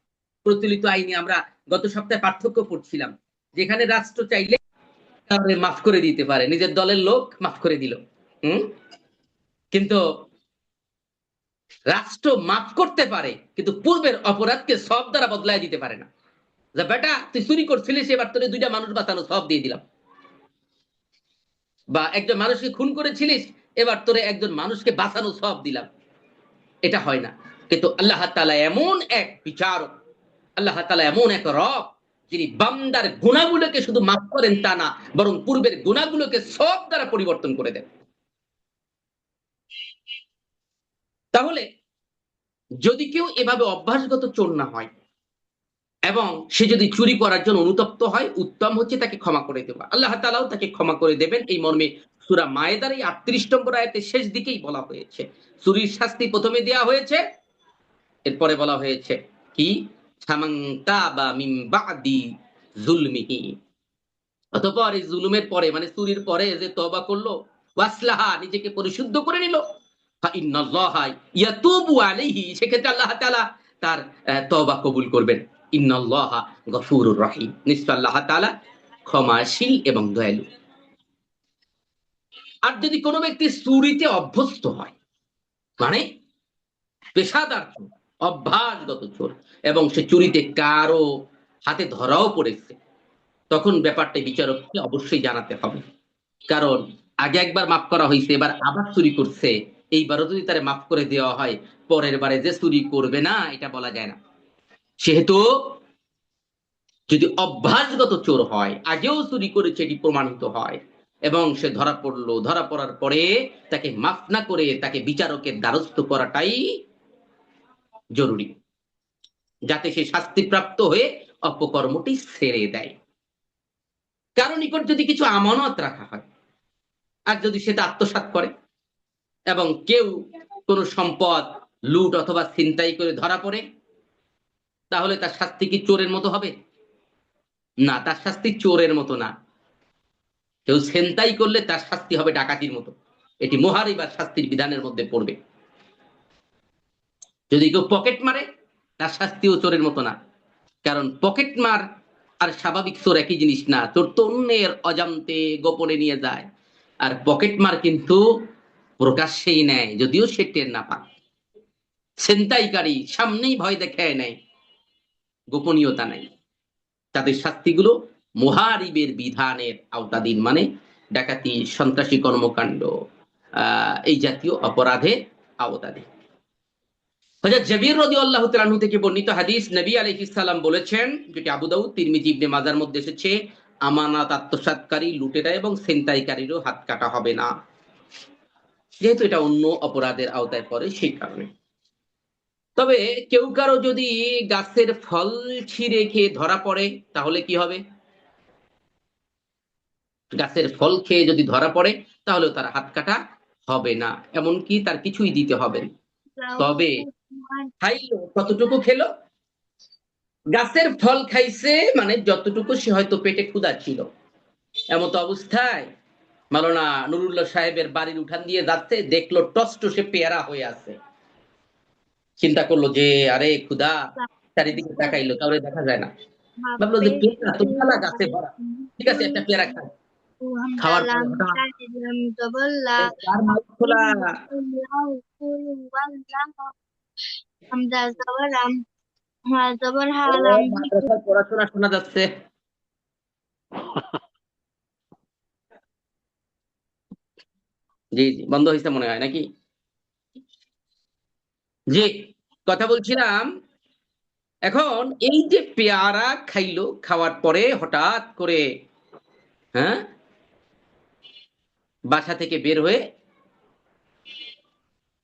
প্রচলিত আইনে আমরা গত সপ্তাহে পার্থক্য পড়ছিলাম, যেখানে রাষ্ট্র চাইলে তাহলে মাফ করে দিতে পারে, নিজের দলের লোক মাফ করে দিল। কিন্তু রাষ্ট্র মাফ করতে পারে, কিন্তু পূর্বের অপরাধকে সব দ্বারা বদলায় দিতে পারে না। যে বেটা তুই চুরি করছিলিস, এবার তোরে দুইটা মানুষ বাঁচানো সব দিয়ে দিলাম। বা একজন মানুষকে খুন করেছিলিস, এবার তোরে একজন মানুষকে বাঁচানো সব দিলাম। এটা হয় না। কিন্তু আল্লাহ তাআলা এমন এক বিচারক, আল্লাহ তাআলা এমন এক রব, যিনি বান্দার গুনাহগুলোকে শুধু মাফ করেন তা না, বরং পূর্বের গুনাহগুলোকে সব দ্বারা পরিবর্তন করে দেন। তাহলে যদি কেউ এভাবে অভ্যাসগত চোর না হয় এবং সে যদি চুরি করার জন্য অনুতপ্ত হয়, উত্তম হচ্ছে তাকে ক্ষমা করে দেওয়া। আল্লাহ তাআলাও তাকে ক্ষমা করে দেবেন, এই মর্মে সূরা মায়েদার এই ৩৮ নম্বর আয়াতের শেষ দিকেই বলা হয়েছে। চুরির শাস্তি প্রথমে দেয়া হয়েছে, এরপরে বলা হয়েছে কি, ফামান তাবা মিন বাদি যুলমিহি, অতঃপর এই জুলুমের পরে, মানে চুরির পরে যে তওবা করলো, ওয়াসলাহা, নিজেকে পরিশুদ্ধ করে নিল, ফাইন্নাল্লাহা ইয়াতুবু আলাইহি, সেক্ষেত্রে আল্লাহ তাআলা তার তওবা কবুল করবেন। ইন্নাল্লাহা গফুরুর রহিম, নিশ্চয় আল্লাহ তাআলা ক্ষমাশীল এবং দয়ালু। আর যদি কোনো ব্যক্তি চুরিতে অভ্যস্ত হয়, মানে পেশাদার চোর, অভ্যাসগত চোর, এবং সে চুরিতে কারো হাতে ধরাও পড়েছে, তখন ব্যাপারটা বিচারককে অবশ্যই জানাতে হবে। কারণ আগে একবার মাফ করা হয়েছে, এবার আবার চুরি করছে, এইবারও যদি তারে মাফ করে দেওয়া হয়, পরের বারে যে চুরি করবে না এটা বলা যায় না। সেহেতু যদি অভ্যাসগত চোর হয়, আগেও চুরি করেছে, এটি প্রমাণিত হয়, এবং সে ধরা পড়লো, ধরা পড়ার পরে তাকে মাফ না করে তাকে বিচারকের দ্বারস্থ করাটাই জরুরি, যাতে সে শাস্তিপ্রাপ্ত হয়ে অপকর্মটি ছেড়ে দেয়। কারণ নিকট যদি কিছু আমানত রাখা হয়, আর যদি সেটা আত্মসাৎ করে, এবং কেউ কোন সম্পদ লুট অথবা ছিনতাই করে ধরা পড়ে, তাহলে তার শাস্তি কি চোরের মতো হবে? না, তার শাস্তি চোরের মতো না। কেউ ছিনতাই করলে তার শাস্তি হবে ডাকাতির মতো, এটি মুহারিবার শাস্তির বিধানের মধ্যে পড়বে। যদি কেউ পকেট মারে, তার শাস্তিও চোরের মতো না, কারণ পকেট মার আর স্বাভাবিক চোর একই জিনিস না। চোর তো অন্যের অজান্তে গোপনে নিয়ে যায়, আর পকেট মার কিন্তু প্রকাশ্যেই নেয়, যদিও সে টের না পায়। ছিনতাইকারী সামনেই ভয় দেখায় নেয়, গোপনীয়তা নাই। তাদের শাস্তিগুলো মুহারিবের বিধানের আওতাধীন, মানে ডাকাতি, সন্ত্রাসী কর্মকাণ্ড, এই জাতীয় অপরাধের আওতাধীন। হযরত জাবির রাদিয়াল্লাহু তাআলা আনহু থেকে বর্ণিত হাদিস, নবী আলাইহিস সালাম বলেছেন, যেটি আবু দাউদ, তিরমিজি, ইবনে মাজার মধ্যে এসেছে, আমানত আত্মসাৎকারী, লুটেরা এবং ছিনতাইকারীরও হাত কাটা হবে না, যেহেতু এটা অন্য অপরাধের আওতায় পড়ে সেই কারণে। তবে কেউ কারো যদি গাছের ফল ছিঁড়ে খেয়ে ধরা পড়ে, তাহলে কি হবে? গাছের ফল খেয়ে যদি ধরা পড়ে, তাহলেও তার হাত কাটা হবে না, এমনকি তার কিছুই দিতে হবে না। তবে খাইলো, কতটুকু খেলো? গাছের ফল খাইছে, মানে যতটুকু সে হয়তো পেটে ক্ষুধা ছিল। এমত অবস্থায় মাওলানা নুরুল্লাহ সাহেবের বাড়ির উঠান দিয়ে যাচ্ছে, দেখলো টসটসে পেয়ারা হয়ে আছে। চিন্তা করলো যে আরে ক্ষুধা, চারিদিকে তাকাইলো, কাউরে দেখা যায় না। ভাবলো যে পেয়ারা তো খালা গাছে ভরা, ঠিক আছে একটা পেয়ারা খাই। খাওয়ার পরে হঠাৎ তার মাউথ খোলা। মাদ্রাসার পড়াশোনা শোনা যাচ্ছে। জি জি, বন্ধ হয়েছে মনে হয় নাকি? জি, কথা বলছিলাম। এখন এই যে পেয়ারা খাইলো, খাওয়ার পরে হঠাৎ করে, হ্যাঁ, বাসা থেকে বের হয়ে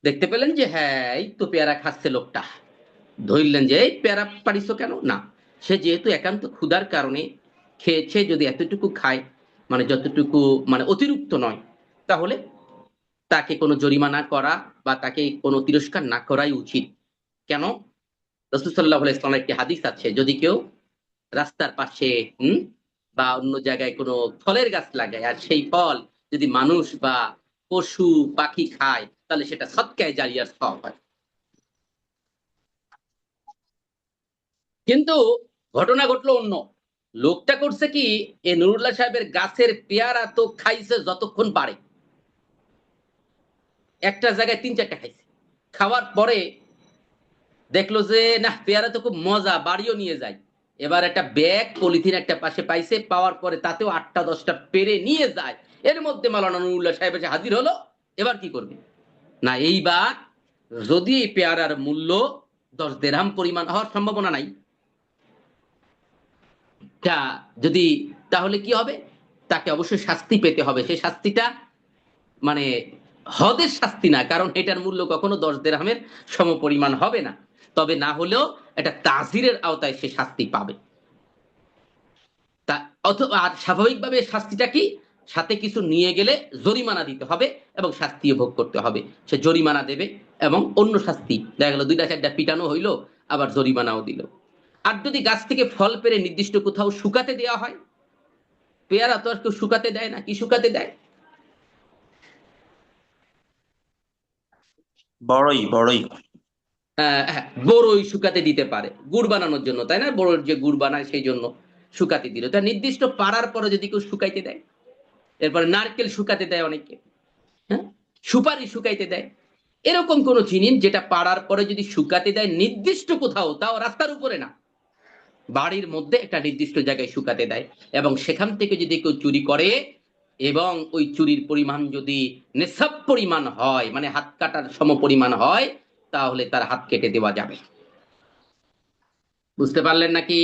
দেখতে পেলেন যে হ্যাঁ এই তো পেয়ারা খাচ্ছে লোকটা, ধরলেন যে এই পেয়ারা পারিছো কেন, না সে যেহেতু একান্ত ক্ষুধার কারণে খেয়েছে, যদি এতটুকু খায় মানে যতটুকু মানে অতিরিক্ত নয়, তাহলে তাকে কোনো জরিমানা করা বা তাকে কোনো তিরস্কার না করাই উচিত। কেন? রাসূল সাল্লাল্লাহু আলাইহি ওয়াসাল্লামের একটি হাদিস আছে, যদি কেউ রাস্তার পাশে বা অন্য জায়গায় কোনো ফলের গাছ লাগায় আর সেই ফল যদি মানুষ বা পশু পাখি খায়, তাহলে সেটা সদকায়ে জারিয়ার সওয়াব হয়। কিন্তু ঘটনা ঘটলো অন্য। লোকটা করছে কি, এ নুরুল্লাহ সাহেবের গাছের পেয়ারা তো খাইছে যতক্ষণ পারে, একটা জায়গায় ৩-৪টা খাইছে। খাওয়ার পরে দেখলো যে না পেয়ারা তো খুব মজা, বাড়িও নিয়ে যায়। এবার একটা ব্যাগ পলিথিন একটা পাশে পাইছে, পাওয়ার পরে তাতেও ৮টা-১০টা পেরে নিয়ে যায়। এর মধ্যে মাওলানা নুরুল্লাহ সাহেব এসে হাজির হলো। এবার কি করবে? না এইবার যদি এই পেয়ারার মূল্য ১০ দিরহাম পরিমাণ হওয়ার সম্ভাবনা নাই, তা যদি, তাহলে কি হবে? তাকে অবশ্যই শাস্তি পেতে হবে। সেই শাস্তিটা মানে হদের শাস্তি না, কারণ এটার মূল্য কখনো ১০ দিরহামের সমপরিমাণ হবে না। তবে না হলেও এটা তাজিরের আওতায় সে শাস্তি পাবে। তা অথবা আর স্বাভাবিকভাবে শাস্তিটা কি, সাথে কিছু নিয়ে গেলে জরিমানা দিতে হবে এবং শাস্তিও ভোগ করতে হবে। সে জরিমানা দেবে এবং অন্য শাস্তি, দেখা গেল ২টা-৪টা পিটানো হইলো, আবার জরিমানাও দিল। আর যদি গাছ থেকে ফল পেরে নির্দিষ্ট কোথাও শুকাতে দেওয়া হয়, পেয়ারা তো আর কেউ শুকাতে দেয় না, কি শুকাতে দেয়? বড়ই বড়ই। হ্যাঁ, বড়ই শুকাতে দিতে পারে গুড় বানানোর জন্য, তাই না? বড়োর যে গুড় বানায় সেই জন্য শুকাতে দিল। তা নির্দিষ্ট পাড়ার পরে যদি কেউ শুকাইতে দেয়, এরপরে নারকেল শুকাতে দেয় অনেকে, হ্যাঁ, সুপারি শুকাইতে দেয়। এরকম কোন জিনিস যেটা পাড়ার পরে যদি শুকাতে দেয় নির্দিষ্ট কোথাও, তাও রাস্তার উপরে না, বাড়ির মধ্যে একটা নির্দিষ্ট জায়গায় শুকাতে দেয়, এবং সেখান থেকে যদি কেউ চুরি করে এবং ওই চুরির পরিমাণ যদি নেশাব পরিমাণ হয়, মানে হাত কাটার সম পরিমাণ হয়, তাহলে তার হাত কেটে দেওয়া যাবে। বুঝতে পারলেন নাকি?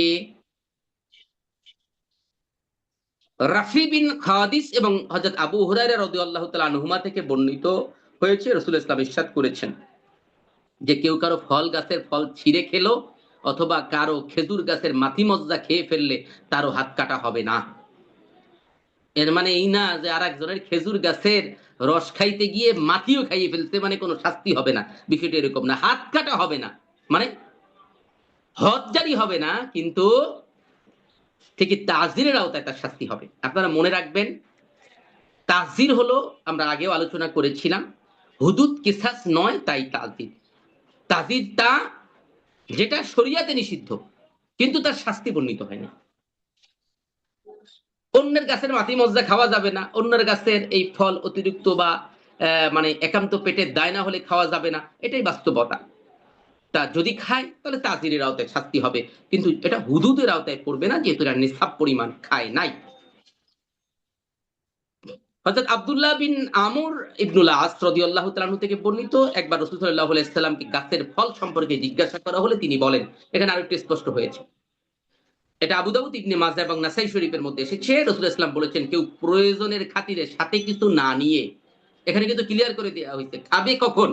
রাফি বিন খাদিস এবং হযরত আবু হুরায়রা রাদিয়াল্লাহু তাআলা আনহুমা থেকে বর্ণিত হয়েছে, রাসূল ইসলাম ইরশাদ করেছেন যে কেউ কারো ফল গাছের ফল ছিঁড়ে খেলো অথবা কারো খেজুর গাছের মাথি মজ্জা খেয়ে ফেললে তারও হাত কাটা হবে না। এর মানে এই না যে আর একজনের খেজুর গাছের রস খাইতে গিয়ে মাটিও খাইয়ে ফেলতে মানে কোনো শাস্তি হবে না, বিষয়টা এরকম না। হাত কাটা হবে না মানে হদ জারি হবে না, কিন্তু ঠিকই তাজিরের আওতায় তার শাস্তি হবে। আপনারা মনে রাখবেন, তাজির হলো, আমরা আগেও আলোচনা করেছিলাম, হুদুদ কিসাস নয়, তাই তাজির। তাজির তা যেটা শরিয়াতে নিষিদ্ধ কিন্তু তার শাস্তি বর্ণিত হয়নি। অন্যের গাছের মাটি মজ্জা খাওয়া যাবে না, অন্যের গাছের এই ফল অতিরিক্ত বা মানে একান্ত পেটে দায় না হলে খাওয়া যাবে না, এটাই বাস্তবতা। তা যদি খায় তাহলে তাজিরের আওতায় শাস্তি হবে, কিন্তু এটা হুদুদের আওতায় পড়বে না, যেহেতু এটা নিসাব পরিমাণ খায় নাই। হযরত আব্দুল্লাহ বিন আমর ইবনুল আস রাদিয়াল্লাহু তাআলা আনহু থেকে বর্ণিত, একবার রাসূল সাল্লাল্লাহু আলাইহি সাল্লামকে গাছের ফল সম্পর্কে জিজ্ঞাসা করা হলে তিনি বলেন, এখানে আরেকটু স্পষ্ট হয়েছে, এটা আবু দাউদ, ইবনে মাজাহ এবং নাসাই শরীফের মধ্যে এসেছে, রাসূল ইসলাম বলেছেন কেউ প্রয়োজনের খাতিরে সাথে কিছু না নিয়ে, এখানে কিন্তু ক্লিয়ার করে দেওয়া হয়েছে খাবে কখন,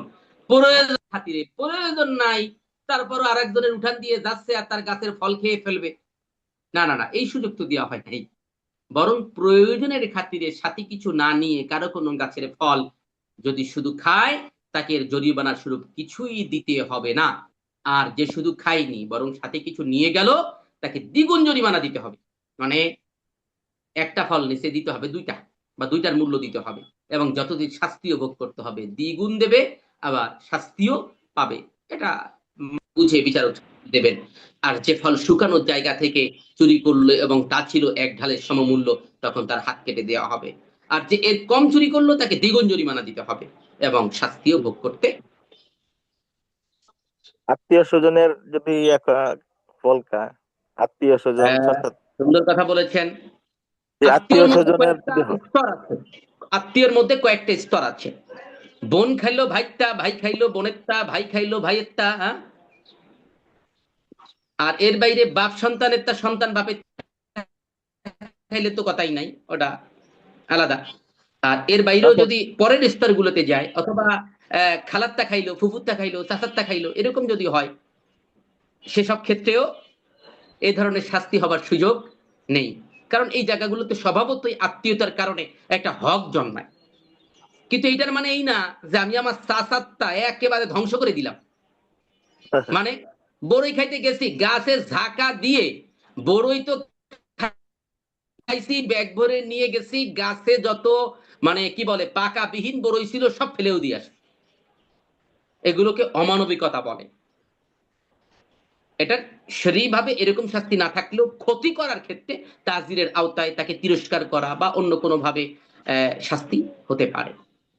প্রয়োজন খাতিরে, প্রয়োজন নাই তারপরও আরেকজনের উঠান দিয়ে যাচ্ছে আর তার গাছের ফল খেয়ে ফেলবে, না না না, এই সুযোগ তো দেওয়া হয় নাই। বরং প্রয়োজনের খাতিরে সাথে কিছু না নিয়ে কারো কোনো গাছের ফল যদি শুধু খায়, তাকে এর জরিমানা স্বরূপ কিছুই দিতে হবে না। আর যে শুধু খায়নি বরং সাথে কিছু নিয়ে গেল, তাকে দ্বিগুণ জরিমানা দিতে হবে। মানে একটা ফল নিচে দিতে হবে দুইটা, বা দুইটার মূল্য দিতে হবে, এবং যতদিন শাস্তিও ভোগ করতে হবে দ্বিগুণ দেবে, আবার শাস্তিও পাবে। এটা বুঝে বিচার দেবেন। আর যে ফল শুকানোর জায়গা থেকে চুরি করলো এবং তা ছিল এক ঢালের সমমূল্য, তখন তার হাত কেটে দেওয়া হবে। আর যে এর কম চুরি করলো তাকে দ্বিগুণ জরিমানা দিতে হবে এবং শাস্তিও ভোগ করতে। আত্মীয় স্বজনের যদি একটা ফল খায়, আত্মীয় স্বজন অর্থাৎ সুন্দর কথা বলেছেন। যে আত্মীয় আত্মীয়র মধ্যে স্বজনের কয়েকটা যদি স্তর আছে, আত্মীয়র মধ্যে কয়েকটা স্তর আছে। বোন খাইলো ভাইটা, ভাই খাইলো বোনেরটা, ভাই খাইলো ভাইয়েরটা, হ্যাঁ। আর এর বাইরে বাপ সন্তানেরটা সন্তান বাপের খাইলে তো কথাই নাই, ওটা আলাদা। আর এর বাইরেও অর্থাৎ যদি পরের স্তরগুলোতে যায়, অথবা খালাত্তা খাইলো, ফুফুত্তা খাইলো, চাচাত্তা খাইলো, এরকম যদি হয়, সেসব ক্ষেত্রেও এই ধরনের শাস্তি হবার সুযোগ নেই। কারণ এই জায়গাগুলোতে স্বভাবতই আত্মীয়তার কারণে একটা হক জন্মায়। কিন্তু এইটার মানে এই না যে আমি আমার চাচাত্তা একেবারে ধ্বংস করে দিলাম। মানে বড়ই খাইতে গেছি, গাছে ঝাঁকা দিয়ে বড়ই তো খাইছি, ব্যাগ ভরে নিয়ে গেছি, গাছে যত মানে কি বলে পাকা বিহীন বড়ই ছিল সব ফেলেও দিয়ে আসি। এগুলোকে অমানবিকতা বলে। এটা শরীরভাবে এরকম শাস্তি না থাকলেও ক্ষতি করার ক্ষেত্রে তাজিরের আওতায় তাকে তিরস্কার করা বা অন্য কোনো ভাবে শাস্তি হতে পারে।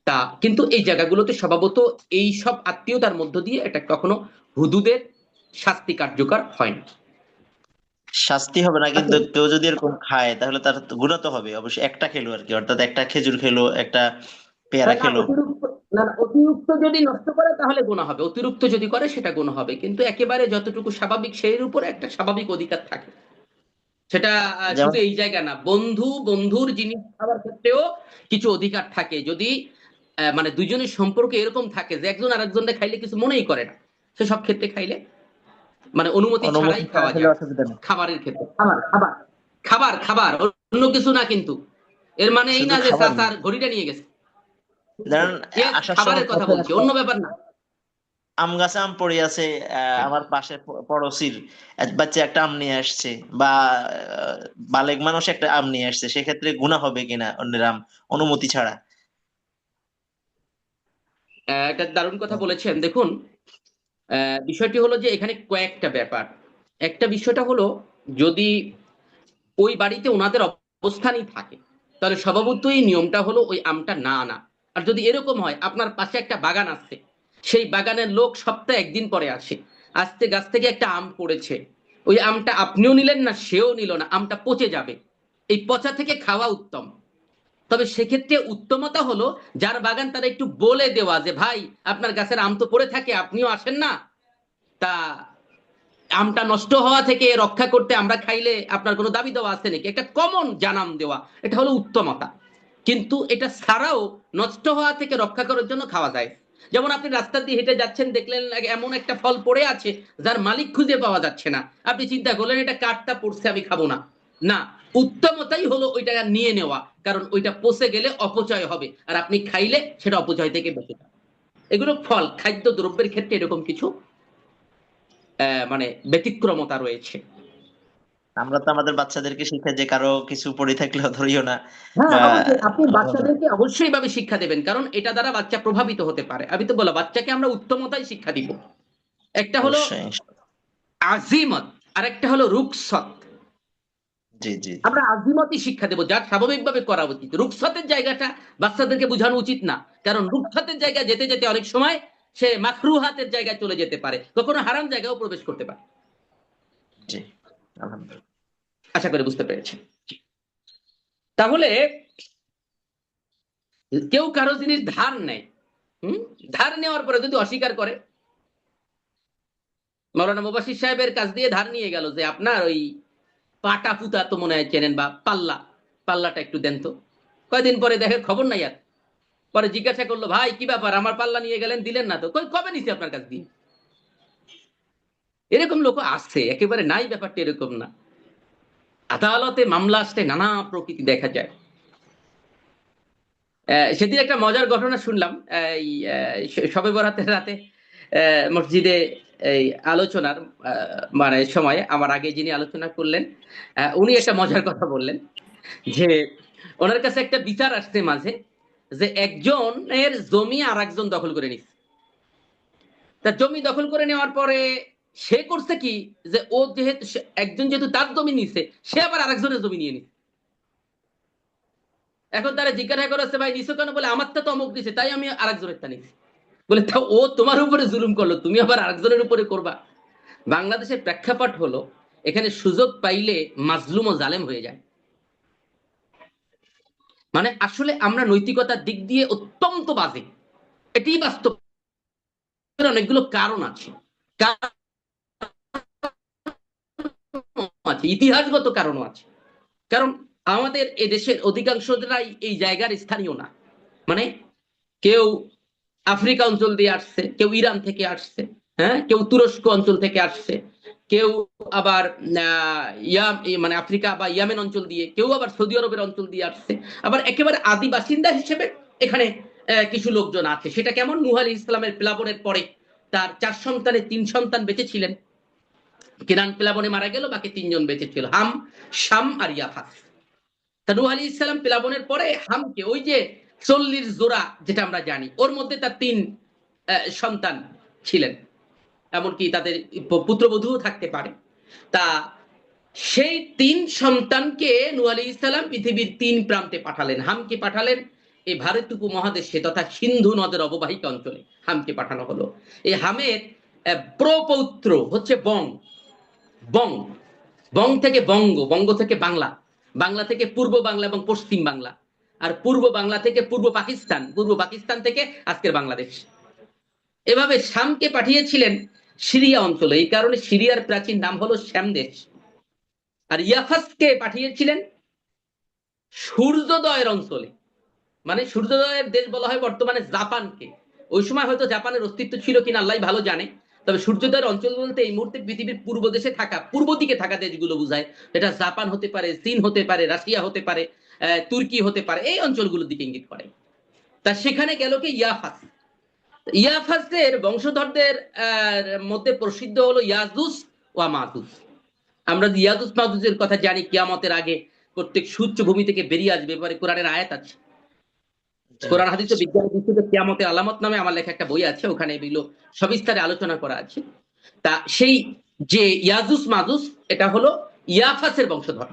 তা কিন্তু এই জায়গাগুলোতে স্বভাবত এই সব আত্মীয়তার মধ্য দিয়ে এটা কখনো হুদুদের শাস্তি কার্যকর হয় না। শাস্তি হবে না, আচ্ছা, কিন্তু কেউ যদি এরকম খায় তাহলে তার গুণা তো হবে অবশ্যই। একটা খেলো আর কি, অর্থাৎ একটা খেজুর খেলো, একটা পেয়ারা না খেলো। অতিরিক্ত, না অতিরিক্ত যদি নষ্ট করে তাহলে গুনাহ হবে, অতিরিক্ত যদি করে সেটা গুনাহ হবে, কিন্তু একেবারে যতটুকু স্বাভাবিক সেই উপরে একটা স্বাভাবিক অধিকার থাকে। সেটা যেমন শুধু এই জায়গা না, বন্ধু বন্ধুর জিনিস খাওয়ার ক্ষেত্রেও কিছু অধিকার থাকে। যদি মানে দুইজনের সম্পর্ক এরকম থাকে যে একজন আরেকজনকে খাইলে কিছু মনেই করে না, সে সব ক্ষেত্রে খাইলে মানে অনুমতি ছাড়াই অনুমতি ছাড়া খাওয়া খেলে যায়। অসুবিধা নেই। খাবারের ক্ষেত্রে খাবার খাবার খাবার খাবার অন্য কিছু না কিন্তু। এর মানে এই শুধু না যে খাবার না, চাচার ঘড়িটা নিয়ে গেছে। ধরেন ইয়েস, আসার সময় খাবারের কথা পথে বলছি, একটা অন্য ব্যাপার না। আম গাছে আম পড়ে আছে, হ্যাঁ। আমার পাশে পড়োশির এক বাচ্চা একটা আম নিয়ে আসছে, বা বালেগ মানুষ একটা আম নিয়ে আসছে, সেক্ষেত্রে গুনাহ হবে কিনা অন্যের আম অনুমতি ছাড়া? একটা দারুণ কথা বলেছেন। দেখুন, বিষয়টি হলো যে এখানে কয়েকটা ব্যাপার। একটা বিষয়টা হলো, যদি ওই বাড়িতে ওনাদের অবস্থানই থাকে তাহলে স্বভাবতই নিয়মটা হলো ওই আমটা না আনা। আর যদি এরকম হয় আপনার পাশে একটা বাগান আছে, সেই বাগানের লোক সপ্তাহে একদিন পরে আসে, আসতে গাছ থেকে একটা আম পড়েছে, ওই আমটা আপনিও নিলেন না, সেও নিল না, আমটা পচে যাবে, এই পচা থেকে খাওয়া উত্তম। তবে সেক্ষেত্রে উত্তমতা হলো যার বাগান তারা একটু বলে দেওয়া যে ভাই আপনার গাছের আম তো পড়ে থাকে, আপনিও আসেন না, তা আমটা নষ্ট হওয়া থেকে রক্ষা করতে আমরা খাইলে আপনার কোনো দাবি দেওয়া আছে নাকি, একটা কমন জানান দেওয়া, এটা হলো উত্তমতা। কিন্তু এটা ছাড়াও নষ্ট হওয়া থেকে রক্ষা করার জন্য খাওয়া যায়। যেমন আপনি রাস্তা দিয়ে হেঁটে যাচ্ছেন, দেখলেন এমন একটা ফল পড়ে আছে যার মালিক খুঁজে পাওয়া যাচ্ছে না, আপনি চিন্তা করলেন এটা কাঠটা পড়ছে আমি খাবো না। না, উত্তমতাই হলো ওইটা নিয়ে নেওয়া, কারণ ওইটা পচে গেলে অপচয় হবে আর আপনি খাইলে সেটা অপচয় থেকে বেঁচে যাবে। এগুলো ফল খাদ্য দ্রব্যের ক্ষেত্রে এরকম কিছু মানে ব্যতিক্রমতা রয়েছে। আমরা তো আমাদের বাচ্চাদেরকে শিখাই যে কারো কিছু পড়ে থাকলেও ধরিও না, হ্যাঁ বা অবশ্যই আপনি বাচ্চাদেরকে অবশ্যই ভাবে শিক্ষা দেবেন, কারণ এটা দ্বারা বাচ্চা প্রভাবিত হতে পারে। আমি তো বললাম বাচ্চাকে আমরা উত্তমতাই শিক্ষা দিব। একটা হলো অবশ্যই। আজিমত, আর একটা হলো রুকসত। জি জি। আমরা আজিমতই শিক্ষা দেবো, যা স্বাভাবিকভাবে করা উচিত। রুকসতের জায়গাটা বাচ্চাদেরকে বোঝানো উচিত না, কারণ রুকসতের জায়গায় যেতে যেতে অনেক সময় সে মাকরুহাতের জায়গায় চলে যেতে পারে, কখনো হারাম জায়গায়ও প্রবেশ করতে পারে। জি, আলহামদুলিল্লাহ। আশা করি বুঝতে পেরেছেন। তাহলে কেউ কারো জিনিস ধার নেয়, হুম, ধার নেওয়ার পরে যদি অস্বীকার করে, মৌলানা মুবাশির সাহেবের কাছ দিয়ে ধার নিয়ে গেল যে আপনার ওই পাটা পুতা তো মনে হয় চেনেন, বা পাল্লা, পাল্লাটা একটু দেন তো। কয়দিন পরে দেখে খবর নাই আর। পরে জিজ্ঞাসা করলো ভাই কি ব্যাপার, আমার পাল্লা নিয়ে গেলেন দিলেন না তো, কই কবে নিছি আপনার কাছ দিয়ে। এরকম লোক আছে, একেবারে নাই ব্যাপারটা এরকম না। আদালতে মামলা আসতে নানা প্রকৃতি দেখা যায়। সেদিন একটা মজার ঘটনা শুনলাম, এই শবে বরাতের রাতে মসজিদে এই আলোচনার মানে সময় আমার আগে যিনি আলোচনা করলেন, উনি একটা মজার কথা বললেন যে ওনার কাছে একটা বিচার আসছে মাঝে, যে একজনের জমি আর একজন দখল করে নিচ্ছে। তার জমি দখল করে নেওয়ার পরে সে করছে কি, যে ও যেহেতু একজন যেহেতু তার জমি নিছে, সে আবার আরেকজনের জমি নিয়ে নিছে। এখন তারা জিজ্ঞাসা করেছে ভাই নিছো কেন, বলে আমার তো অমুক নিছে তাই আমি আরেকজনের তা নিছি। বলে তা ও তোমার উপরে জুলুম করলো, তুমি আবার আরেকজনের উপরে করবা। বাংলাদেশের প্রেক্ষাপট হলো এখানে সুযোগ পাইলে মাজলুম ও জালেম হয়ে যায়। মানে আসলে আমরা নৈতিকতার দিক দিয়ে অত্যন্ত বাজে, এটাই বাস্তব। অনেকগুলো কারণ আছে, কারণ আছে, ইতিহাসগত কারণও আছে। কারণ আমাদের এই দেশের অধিকাংশরাই এই জায়গার স্থানীয় না। মানে কেউ আফ্রিকা অঞ্চল দিয়ে আসছে, কেউ ইরান থেকে আসছে, হ্যাঁ, কেউ তুরস্ক অঞ্চল থেকে আসছে, কেউ আবার মানে আফ্রিকা বা ইয়ামেন অঞ্চল দিয়ে, কেউ আবার সৌদি আরবের অঞ্চল দিয়ে আসছে, আবার একেবারে আদি বাসিন্দা হিসেবে এখানে কিছু লোকজন আছে। সেটা কেমন? নূহ আলাইহিস ইসলামের প্লাবনের পরে তার 4 সন্তানের 3 সন্তান বেঁচে ছিলেন, কেনান প্লাবনে মারা গেল, বাকি 3 জন বেঁচে ছিল, হাম, শাম আর ইয়াফাস। তা নূহ আলাইহিস সালাম প্লাবনের পরে হামকে, ওই যে 40 জোড়া যেটা আমরা জানি, ওর মধ্যে তার 3 সন্তান ছিলেন, এমনকি তাদের পুত্রবধূও থাকতে পারে। তা সেই 3 সন্তানকে নূহ আলাইহিস সালাম পৃথিবীর 3 প্রান্তে পাঠালেন। হামকে পাঠালেন এই ভারত উপমহাদেশে তথা সিন্ধু নদের অববাহিকা অঞ্চলে, হামকে পাঠানো হলো। এই হামের প্রপৌত্র হচ্ছে বং। বং, বং থেকে বঙ্গ, বঙ্গ থেকে বাংলা, বাংলা থেকে পূর্ব বাংলা এবং পশ্চিম বাংলা, আর পূর্ব বাংলা থেকে পূর্ব পাকিস্তান, পূর্ব পাকিস্তান থেকে আজকের বাংলাদেশ। এভাবে শামকে পাঠিয়েছিলেন সিরিয়া অঞ্চলে, এই কারণে সিরিয়ার প্রাচীন নাম হলো শ্যাম দেশ। আর ইয়াফাসকে পাঠিয়েছিলেন সূর্যোদয়ের অঞ্চলে, মানে সূর্যোদয়ের দেশ বলা হয় বর্তমানে জাপানকে। ওই সময় হয়তো জাপানের অস্তিত্ব ছিল কিনা আল্লাহ ভালো জানে, তবে সূর্যোদয়ের অঞ্চল বলতে এই মুহূর্তে পৃথিবীর পূর্ব দেশে থাকা, পূর্ব দিকে থাকা দেশগুলো বোঝায়। এটা জাপান হতে পারে, চীন হতে পারে, রাশিয়া হতে পারে, তুর্কি হতে পারে, এই অঞ্চলগুলোর দিকে ইঙ্গিত করে। তা সেখানে গেল কি ইয়াফাস। ইয়াফাসের বংশধরদের মধ্যে প্রসিদ্ধ হলো ইয়াজুস ওয়া মাজুস। আমরা ইয়াজুস মাজুসের কথা জানি, কিয়ামতের আগে প্রত্যেক সূর্য ভূমি থেকে বেরিয়ে আসবে, এবারে কোরআনের আয়াত আছে। কোরআন হাদিস ও বিজ্ঞানের ভিত্তিতে কিয়ামতের আলামত নামে আমার লেখা একটা বই আছে, ওখানে এগুলো সবিস্তারে আলোচনা করা আছে। তা সেই যে ইয়াজুস মাজুস, এটা হলো ইয়াফাসের বংশধর।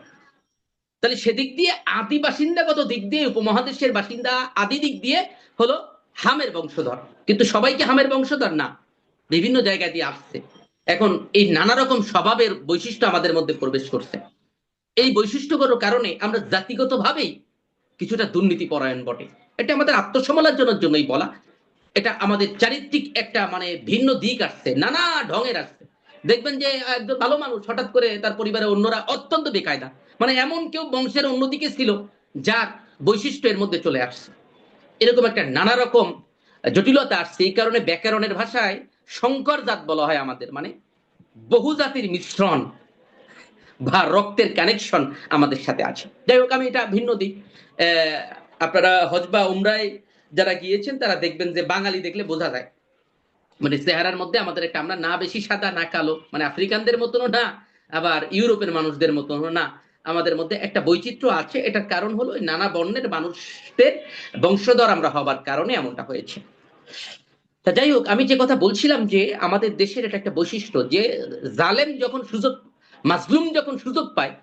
তাহলে সেদিক দিয়ে আদি বাসিন্দাগত দিক দিয়ে, উপমহাদেশের বাসিন্দা আদি দিক দিয়ে হলো হামের বংশধর। কিন্তু সবাইকে হামের বংশধর না, বিভিন্ন জায়গা দিয়ে আসছে। এখন এই নানা রকম স্বভাবের বৈশিষ্ট্য আমাদের মধ্যে প্রবেশ করছে। এই বৈশিষ্ট্যগুলোর কারণে আমরা জাতিগত ভাবেই কিছুটা দুর্নীতি পরায়ণ বটে। এটা আমাদের আত্মসমালোচনার জন্যই বলা। এটা আমাদের চারিত্রিক একটা মানে ভিন্ন দিক আসছে, নানা ঢঙের আসছে। দেখবেন যে একজন ভালো মানুষ হঠাৎ করে তার পরিবারের অন্যরা অত্যন্ত বেকায়দা, মানে এমন কেউ বংশের অন্যদিকে ছিল যার বৈশিষ্ট্য এর মধ্যে চলে আসছে। এরকম একটা নানা রকম জটিলতা আসছে। এই কারণে ব্যাকরণের ভাষায় সংকর জাত বলা হয় আমাদের, মানে বহু জাতির মিশ্রণ বা রক্তের কানেকশন আমাদের সাথে আছে। যাই হোক, আমি এটা ভিন্ন দিক। আপনারা হজ বা উমরায় যারা গিয়েছেন তারা দেখবেন যে বাঙালি দেখলে বোঝা যায়, মানে চেহারার মধ্যে আমাদের একটা, আমরা না বেশি সাদা না কালো, মানে আফ্রিকানদের মতনও না, আবার ইউরোপের মানুষদের মতনও না, আমাদের মধ্যে একটা বৈচিত্র্য আছে। এটার কারণ হলো নানা বর্ণের মানুষদের বংশধর আমরা হবার কারণে এমনটা হয়েছে। তা যাই হোক, আমি যে কথা বলছিলাম যে আমাদের দেশের এটা একটা বৈশিষ্ট্য যে জালেম যখন সুযোগ, মাজলুম যখন সুযোগ পায়,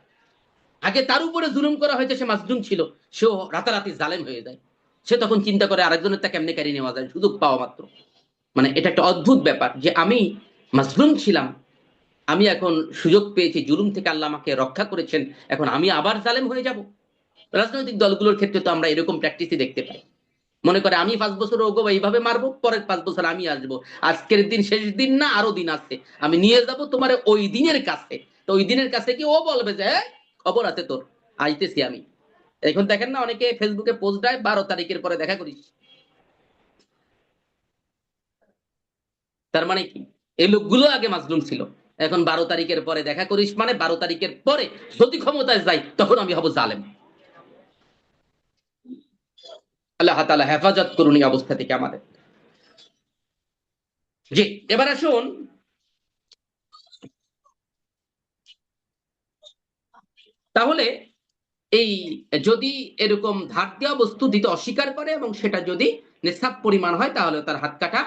আগে তার উপরে জুলুম করা হয়েছে, সে মাজলুম ছিল, সেও রাতারাতি জালেম হয়ে যায়। সে তখন চিন্তা করে আরেকজনের তা কেমনে কারিয়ে নেওয়া যায় সুযোগ পাওয়া মাত্র। মানে এটা একটা অদ্ভুত ব্যাপার যে আমি মাজলুম ছিলাম, আমি এখন সুযোগ পেয়েছি, জুলুম থেকে আল্লাহ আমাকে রক্ষা করেছেন, এখন আমি আবার জালেম হয়ে যাব। রাজনৈতিক দলগুলোর ক্ষেত্রে তো আমরা এরকম প্র্যাকটিসই দেখতে পাই। মনে করে আমি 5 বছর ওগো এইভাবে মারবো, পরের 5 বছর আমি আসবো, আজকের দিন শেষ দিন না, আরো দিন আছে, আমি নিয়ে যাব তোমার ওই দিনের কাছে। তো ওই দিনের কাছে কি ও বলবে যে খবর আছে তোর, আইতেছি আমি। এখন দেখেন না অনেকে ফেসবুকে পোস্ট দেয় 12 তারিখের পরে দেখা করিস। তার মানে কি এই লোকগুলো আগে মাজলুম ছিল, এখন 12 তারিখের পরে দেখা করিস, মানে 12 তারিখের পরে যদি ক্ষমতায় যাই তখন আমি হব জালেম। আল্লাহ তাআলা হেফাজত করুন এই অবস্থা থেকে আমাদের। জি, এবার আসুন তাহলে, এই যদি এরকম ধার দেওয়া বস্তু দিতে অস্বীকার করে এবং সেটা যদি নেশাব পরিমাণ হয় তাহলে তার হাত কাটা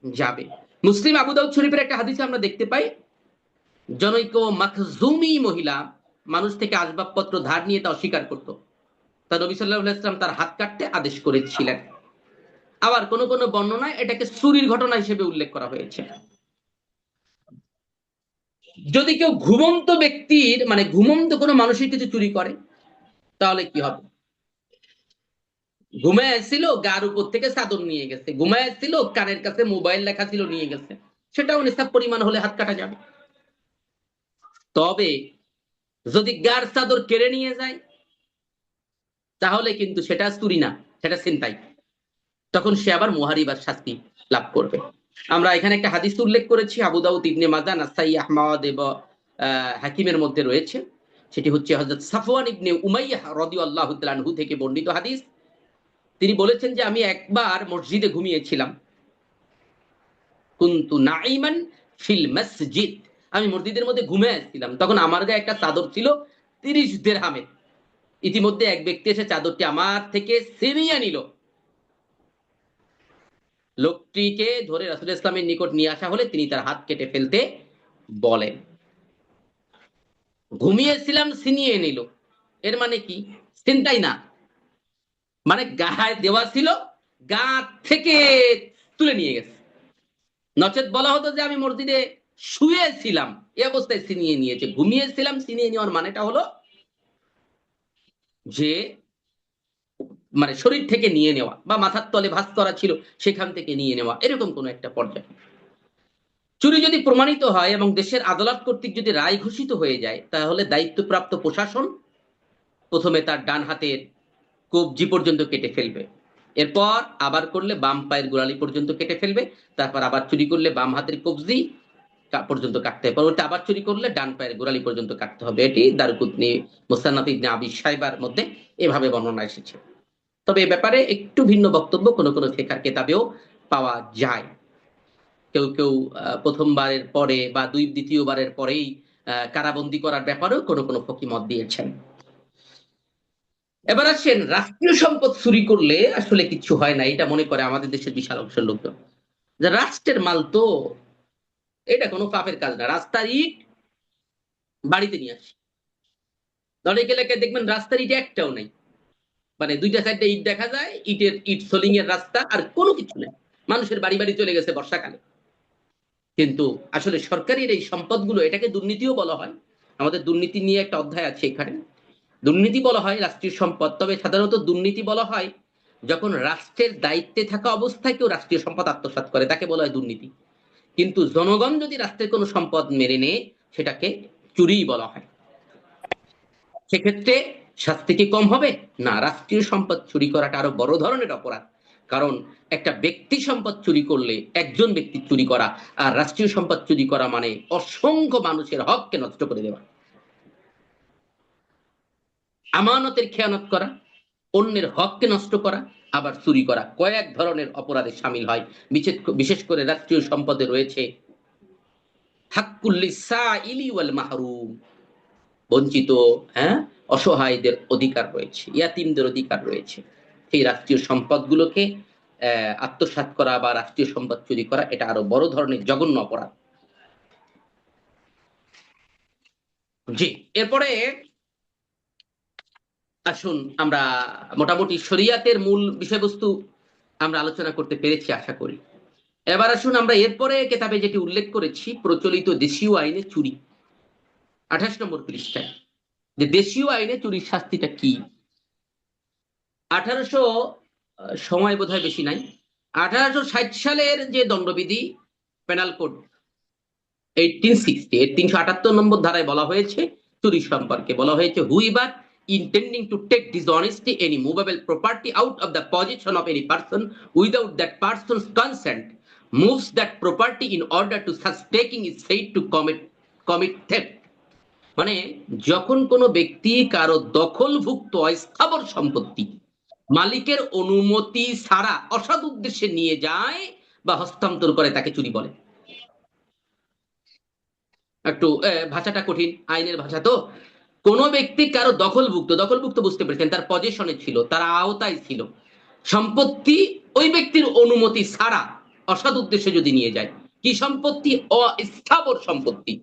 যাবে। মুসলিম আবু দাউদ শরীফের একটা হাদিসে আমরা দেখতে পাই, জনৈক মাখজুমি মহিলা মানুষ থেকে আসবাবপত্র ধার নিয়ে তা অস্বীকার করত, তা নবী সাল্লাল্লাহু আলাইহি ওয়াসাল্লাম তার হাত কাটতে আদেশ করেছিলেন। আবার কোন কোন বর্ণনায় এটাকে চুরির ঘটনা হিসেবে উল্লেখ করা হয়েছে। যদি কেউ ঘুমন্ত ব্যক্তির, মানে ঘুমন্ত কোনো মানুষের কিছু চুরি করে তাহলে কি হবে? ঘুমায় আসছিল, গার উপর থেকে চাদর নিয়ে গেছে, ঘুমায় আসছিল, কানের কাছে মোবাইল লেখা ছিল নিয়ে গেছে, সেটাও নিসাব পরিমাণ হলে হাত কাটা যাবে। তবে যদি গার চাদর কেড়ে নিয়ে যায় তাহলে কিন্তু সেটা চুরি না, সেটা ছিনতাই। তখন সে আবার মুহারিবার শাস্তি লাভ করবে। আমরা এখানে একটা হাদিস উল্লেখ করেছি, আবু দাউদ, ইবনে মাজাহ, নাসাই, আহমদ এবং হাকিমের মধ্যে রয়েছে। সেটি হচ্ছে হযরত সাফওয়ান ইবনে উমাইয়া রাদিয়াল্লাহু তাআলা আনহু থেকে বর্ণিত হাদিস। তিনি বলেছেন যে আমি একবার মসজিদে ঘুমিয়েছিলাম। কুনতু নাইমান ফিল মসজিদ, আমি মসজিদের মধ্যে ঘুমিয়ে আসছিলাম, তখন আমার গায়ে একটা চাদর ছিল 30 দিরহামের। ইতিমধ্যে এক ব্যক্তি এসে চাদরটি আমার থেকে ছিনিয়ে নিল। লোকটিকে ধরে রাসূল ইসলামের নিকট নিয়ে আসা হলে তিনি তার হাত কেটে ফেলতে বলেন। ঘুমিয়েছিলাম, ছিনিয়ে নিল, এর মানে কি? চিন্তাই না, মানে গায়ে দেওয়া ছিল, গা থেকে তুলে নিয়ে গেছে। নচেত বলা হতো যে আমি মসজিদে শুয়েছিলাম, এই অবস্থায় ছিনিয়ে নিয়েছে। ঘুমিয়েছিলাম, ছিনিয়ে নেওয়ার মানেটা হলো যে মানে শরীর থেকে নিয়ে নেওয়া, বা মাথার তলে ভাঁজ করা ছিল সেখান থেকে নিয়ে নেওয়া, এরকম কোন একটা পর্যায়ে। চুরি যদি প্রমাণিত হয় এবং দেশের আদালত কর্তৃক যদি রায় ঘোষিত হয়ে যায়, তাহলে দায়িত্বপ্রাপ্ত প্রশাসন প্রথমে তার ডান হাতের কবজি পর্যন্ত কেটে ফেলবে, এরপর আবার করলে বাম পায়ের গোড়ালি পর্যন্ত কেটে ফেলবে, তারপর আবার চুরি করলে বাম হাতের কবজি পর্যন্ত কাটতে হবে, পরবর্তী আবার চুরি করলে ডান পায়ের গোড়ালি পর্যন্ত কাটতে হবে। এটি দারকুতনি, মুসান্নাফ ইবনে আবি শাইবার মধ্যে এভাবে বর্ণনা এসেছে। তবে এ ব্যাপারে একটু ভিন্ন বক্তব্য কোন কোন ফিকহের কিতাবেও পাওয়া যায়। কেউ কেউ প্রথমবারের পরে বা দ্বিতীয়বারের পরেই কারাবন্দী করার ব্যাপারেও কোন কোন ফকিহ মত দিয়েছেন। এবার আসেন, রাষ্ট্রীয় সম্পদ চুরি করলে আসলে কিছু হয় না, এটা মনে করে আমাদের দেশের বিশাল অংশের লোকজন, যে রাষ্ট্রের মাল তো, এটা কোনো পাপের কাজ না। রাস্তার ইট বাড়িতে নিয়ে আসি, অনেক এলাকায় দেখবেন রাস্তার ইট একটাও নেই, মানে 2টা 4টা ইট দেখা যায়, ইট সোলিং এর রাস্তা, আর কোনো কিছু নেই। মানুষের বাড়ি বাড়ি চলে গেছে বর্ষাকালে। কিন্তু আসলে সরকারের এই সম্পদগুলো, এটাকে দুর্নীতিও বলা হয়। আমাদের দুর্নীতি নিয়ে একটা অধ্যায় আছে এখানে। দুর্নীতি বলা হয় রাষ্ট্রীয় সম্পদ, তবে সাধারণত দুর্নীতি বলা হয় যখন রাষ্ট্রের দায়িত্বে থাকা অবস্থায় কেউ রাষ্ট্রীয় সম্পদ আত্মসাৎ করে, তাকে বলা হয় দুর্নীতি। কিন্তু জনগণ যদি রাষ্ট্রের কোনো সম্পদ মেরে নেয়, সেটাকে চুরিই বলা হয়। সেক্ষেত্রে শাস্তি কি কম হবে? না, রাষ্ট্রীয় সম্পদ চুরি করাটা আরো বড় ধরনের অপরাধ। কারণ একটা ব্যক্তি সম্পদ চুরি করলে, একজন ব্যক্তি চুরি করা, আর রাষ্ট্রীয় সম্পদ চুরি করা মানে অসংখ্য মানুষের হককে নষ্ট করে দেওয়া, আমানতের খেয়ানত করা, অন্যের হককে নষ্ট করা, আবার চুরি করা, কয়েক ধরনের অপরাধে শামিল হয়। বিশেষ করে রাষ্ট্রীয় সম্পদে রয়েছে হাক্কুল লিসাইলি ওয়াল মাহরুম, বঞ্চিত, হ্যাঁ, অসহায়দের অধিকার রয়েছে, ইয়াতিমদের অধিকার রয়েছে। সেই রাষ্ট্রীয় সম্পদগুলোকে আত্মসাৎ করা বা রাষ্ট্রীয় সম্পদ চুরি করা, এটা আরো বড় ধরনের জঘন্য অপরাধ। জি, এরপরে আসুন আমরা মোটামুটি শরিয়াতের মূল বিষয়বস্তু আমরা আলোচনা করতে পেরেছি আশা করি। এবার আসুন আমরা এরপরে কেতাবে যেটি উল্লেখ করেছি, প্রচলিত দেশীয় আইনে চুরি, 28 নম্বর পৃষ্ঠায়, যে দেশীয় আইনে চুরির শাস্তিটা কি। 1800 সময় বোধহয় বেশি নাই, 1860 সালের যে দণ্ডবিধি, পেনাল কোড 1860, এর 378 নম্বর ধারায় বলা হয়েছে, চুরি সম্পর্কে বলা হয়েছে, whoever intending to take dishonesty any movable property out of the possession of any person without that person's consent moves that property in order to such taking is said to commit theft। মানে যখন কোনো ব্যক্তি কারো দখলভুক্ত অস্থাবর সম্পত্তি মালিকের অনুমতি ছাড়া অসৎ উদ্দেশ্যে নিয়ে যায় বা হস্তান্তর করে, তাকে চুরি বলে। একটু ভাষাটা কঠিন, আইনের ভাষা তো। কোন ব্যক্তি কারো দখলভুক্ত বুঝতে পেরেছেন, তার পজিশনে ছিল, তার আওতায় ছিল, সম্পত্তি ওই ব্যক্তির অনুমতি ছাড়া অসৎ উদ্দেশ্যে যদি নিয়ে যায়, কি সম্পত্তি? অস্থাবর সম্পত্তি।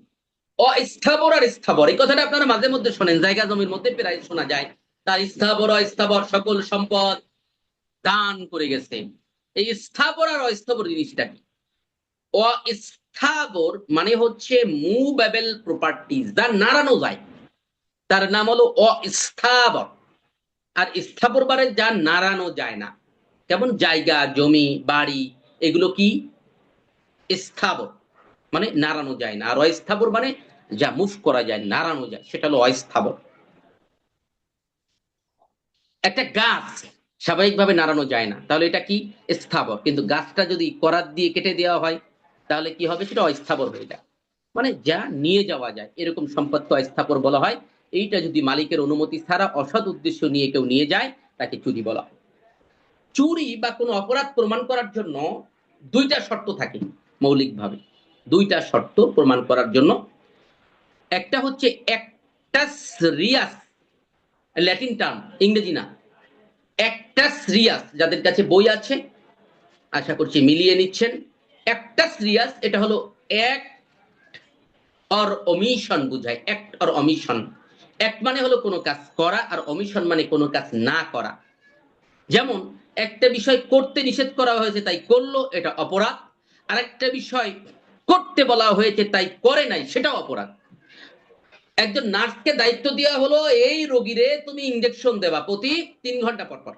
অস্থাবর আর স্থাবর, এই কথাটা আপনারা মাঝে মধ্যে শোনেন, জায়গা জমির মধ্যে প্রায় শোনা যায়, তার স্থাবর অস্থাবর সকল সম্পদ দান করে গেছে। এই স্থাবর আর অস্থাবর জিনিসটা কি? অস্থাবর মানে হচ্ছে মুভেবল প্রপার্টি, যা নাড়ানো যায়, তার নাম হলো অস্থাবর। আর স্থাবর মানে যা নাড়ানো যায় না, যেমন জায়গা জমি বাড়ি, এগুলো কি? স্থাবর, মানে নাড়ানো যায় না। আর অস্থাবর মানে যা মুভ করা যায়, নাড়ানো যায়, সেটা হলো অস্থাবর। একটা গাছ, স্বাভাবিকভাবে নাড়ানো যায় না, তাহলে এটা কি? স্থাবর। কিন্তু গাছটা যদি করাত দিয়ে কেটে দেওয়া হয় তাহলে কি হবে? সেটা অস্থাবর হয়ে যায়। মানে যা নিয়ে যাওয়া যায় এরকম সম্পদকে অস্থাবর বলা হয়। এইটা যদি মালিকের অনুমতি ছাড়া অসৎ উদ্দেশ্য নিয়ে কেউ নিয়ে যায় তাকে চুরি বলা হয়। চুরি বা কোনো অপরাধ প্রমাণ করার জন্য দুইটা শর্ত থাকে মৌলিকভাবে। দুইটা শর্ত প্রমাণ করার জন্য। একটা হচ্ছে অ্যাক্টাস রিয়াস, ল্যাটিন টার্ম, ইংরেজি না। অ্যাক্টাস রিয়াস, যাদের কাছে বই আছে আশা করছি মিলিয়ে নিচ্ছেন। অ্যাক্টাস রিয়াস এটা হলো এক অর অমিশন বুঝায়। Act or omission. অ্যাক্ট মানে হলো কোনো কাজ করা, আর অমিশন মানে কোনো কাজ না করা। যেমন একটা বিষয় করতে নিষেধ করা হয়েছে তাই করলো, এটা অপরাধ। আর একটা বিষয় করতে বলা হয়েছে তাই করে নাই, সেটাও অপরাধ। একজন নার্সকে দায়িত্ব দেওয়া হলো এই রোগীরে তুমি ইনজেকশন দেবা প্রতি 3 ঘন্টা পর পর।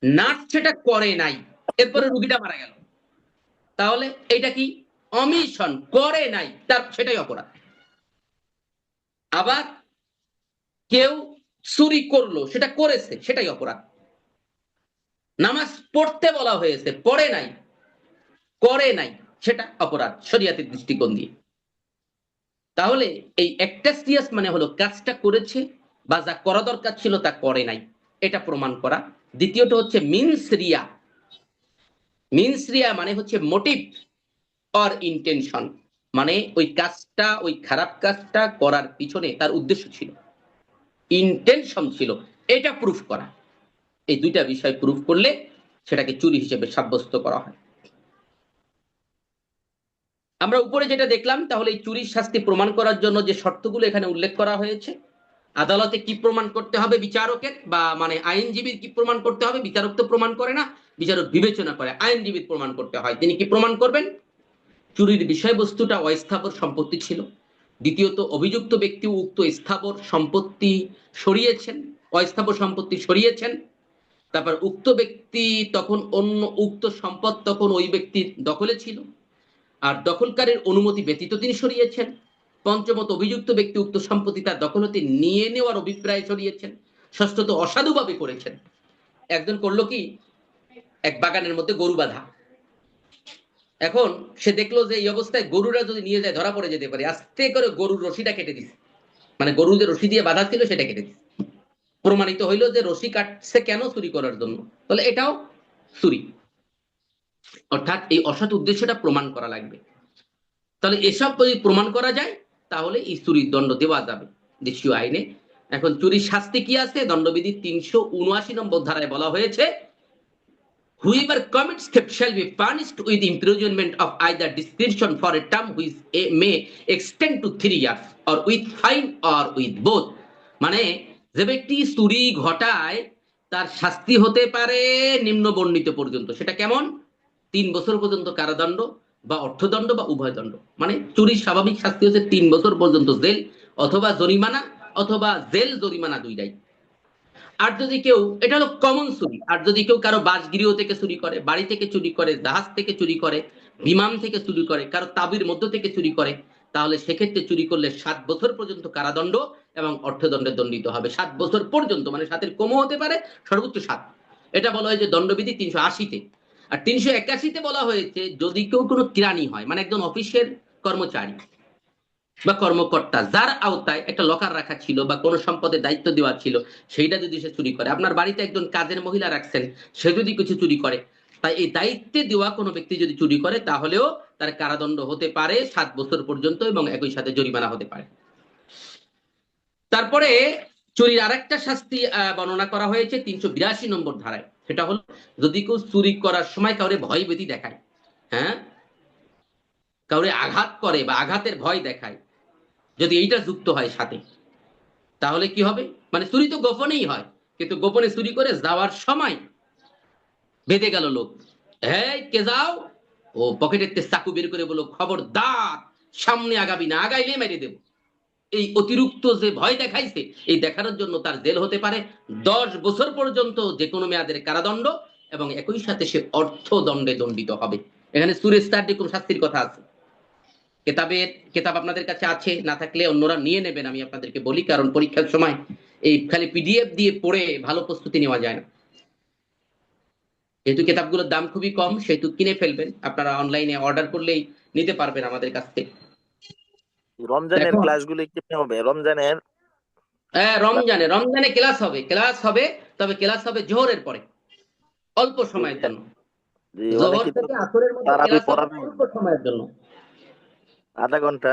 নার্স সেটা করে নাই, এরপরে রোগীটা মারা গেল। তাহলে এটা কি? অমিশন, করে নাই, তার সেটাই অপরাধ। আবার কেউ চুরি করলো, সেটা করেছে, সেটাই অপরাধ। নামাজ পড়তে বলা হয়েছে, পড়ে নাই, করে নাই, সেটা অপরাধ শরিয়াতের দৃষ্টিকোণ দিয়ে। তাহলে এই অ্যাক্টাসিয়াস মানে হলো কাজটা করেছে বা যা করা দরকার ছিল তা করে নাই, এটা প্রমাণ করা। দ্বিতীয়টা হচ্ছে মিনস রিয়া। মিনস রিয়া মানে হচ্ছে মোটিভ অর ইন্টেনশন, মানে ওই কাজটা, ওই খারাপ কাজটা করার পিছনে তার উদ্দেশ্য ছিল, ইন্টেনশন ছিল, এটা প্রুফ করা। এই দুইটা বিষয় প্রুফ করলে সেটাকে চুরি হিসেবে সাব্যস্ত করা হয়। আমরা উপরে যেটা দেখলাম, তাহলে এই চুরির শাস্তি প্রমাণ করার জন্য যে শর্তগুলো এখানে উল্লেখ করা হয়েছে, আদালতে কি প্রমাণ করতে হবে বিচারকের, বা মানে আইনজীবীর কি প্রমাণ করতে হবে? বিচারক তো প্রমাণ করে না, বিচারক বিবেচনা করে, আইনজীবীর প্রমাণ করতে হয়। তিনি কি প্রমাণ করবেন? চুরির বিষয়বস্তুটা অস্থাবর সম্পত্তি ছিল। দ্বিতীয়ত অভিযুক্ত ব্যক্তি উক্ত স্থাবর সম্পত্তি সরিয়েছেন, অস্থাবর সম্পত্তি সরিয়েছেন। তারপর উক্ত ব্যক্তি তখন অন্য উক্ত সম্পদ তখন ওই ব্যক্তির দখলে ছিল, আর দখলকারীর অনুমতি ব্যতীত তিনি সরিয়েছেন। পঞ্চমত অভিযুক্ত ব্যক্তি উক্ত সম্পত্তি তার দখল হতে নিয়ে নেওয়ার অভিপ্রায় সরিয়েছেন। ষষ্ঠত অসাধুভাবে করেছেন। একজন করলো কি, এক বাগানের মধ্যে গরু বাঁধা, এখন সে দেখলো যে এই অবস্থায় গরুরা যদি নিয়ে যায় ধরা পড়ে যেতে পারে, আস্তে করে গরুর রশিটা কেটে দিছে, মানে গরু যে রশি দিয়ে বাঁধা ছিল সেটা কেটে দিছে। প্রমাণিত হইলো যে রশি কাটছে কেন? চুরি করার জন্য। তাহলে এটাও চুরি। অর্থাৎ এই অসৎ উদ্দেশ্যটা প্রমাণ করা লাগবে। তাহলে এসব যদি প্রমাণ করা যায় তাহলে এই চুরির দণ্ড দেওয়া যাবে দেশীয় আইনে। এখন চুরির শাস্তি কি আছে? দণ্ডবিধির 379 নম্বর ধারায় বলা হয়েছে, whoever commits theft shall be punished with imprisonment of either discretion for a term which may extend to 3 years or with fine or with both। মানে যে ব্যক্তি চুরি ঘটায় তার শাস্তি হতে পারে নিম্ন বর্ণিত পর্যন্ত। সেটা কেমন? 3 বছর পর্যন্ত কারাদণ্ড বা অর্থদণ্ড বা উভয় দণ্ড। মানে চুরির স্বাভাবিক শাস্তি হচ্ছে 3 বছর পর্যন্ত জেল অথবা জরিমানা, অথবা জেল জরিমানা দুইটাই। আর যদি কেউ, এটা হলো কমন চুরি, আর যদি কেউ কারো বাসগৃহ থেকে চুরি করে, বাড়ি থেকে চুরি করে, জাহাজ থেকে চুরি করে, বিমান থেকে চুরি করে, কারো তাবির মধ্য থেকে চুরি করে, তাহলে সেক্ষেত্রে চুরি করলে 7 বছর পর্যন্ত কারাদণ্ড এবং অর্থদণ্ডে দণ্ডিত হবে। 7 বছর পর্যন্ত, মানে 7-এর কমও হতে পারে, সর্বোচ্চ 7। এটা বলা হয় যে দণ্ডবিধি 380-তে। আর 381-তে বলা হয়েছে যদি কেউ কোনো কিরানি হয়, মানে একজন অফিসের কর্মচারী বা কর্মকর্তা, যার আওতায় একটা লকার রাখা ছিল বা কোনো সম্পদের দায়িত্ব দেওয়া ছিল, সেইটা যদি সে চুরি করে, আপনার বাড়িতে একজন কাজের মহিলা রাখছেন, সে যদি কিছু চুরি করে, তাই এই দায়িত্বে দেওয়া কোনো ব্যক্তি যদি চুরি করে তাহলেও তার কারাদণ্ড হতে পারে 7 বছর পর্যন্ত এবং একই সাথে জরিমানা হতে পারে। তারপরে চুরির আরেকটা শাস্তি বর্ণনা করা হয়েছে 382 নম্বর ধারায়। সেটা হলো যদি কেউ চুরি করার সময় কাউরে ভয় ভীতি দেখায়, হ্যাঁ, কাউরে আঘাত করে বা আঘাতের ভয় দেখায়, যদি এইটা যুক্ত হয় সাথে, তাহলে কি হবে? মানে চুরি তো গোপনেই হয়, কিন্তু গোপনে চুরি করে যাওয়ার সময় বেঁধে গেল লোক, হ্যাঁ কে যাও, ও পকেটের চাকু বের করে বলো খবরদার সামনে আগাবি না, আগাইলে মেরে দেব। এই অতিরিক্ত যে ভয় দেখাইছে, এই দেখানোর জন্য তার জেল হতে পারে 10 বছর পর্যন্ত, যে কোনো মেয়াদের কারাদণ্ড, এবং একই সাথে সে অর্থদণ্ডে দণ্ডিত হবে। এখানে চুরের 4 রকম শাস্তির কথা আছে। কেতাব আপনাদের কাছে আছে, না থাকলে অন্যরা নিয়ে নেবেন, আমি আপনাদেরকে বলি, কারণ পরীক্ষার সময় এই খালি পিডিএফ দিয়ে পড়ে ভালো প্রস্তুতি নেওয়া যায় না। যেহেতু কিতাবগুলোর দাম খুবই কম সেহেতু কিনে ফেলবেন, আপনারা অনলাইনে অর্ডার করলেই নিতে পারবেন আমাদের কাছ থেকে। রমজানের দেখো, ক্লাসগুলি কেমন হবে? রমজানের হ্যাঁ রমজানে রমজানে ক্লাস হবে, তবে ক্লাস হবে জোহরের পরে, অল্প সময়ের জন্য। যে জোহর অনেকে তো থেকে আসরের মধ্যে তারাবি ক্লাস হবে পড়াবে অল্প সময়ের জন্য। আধা ঘন্টা।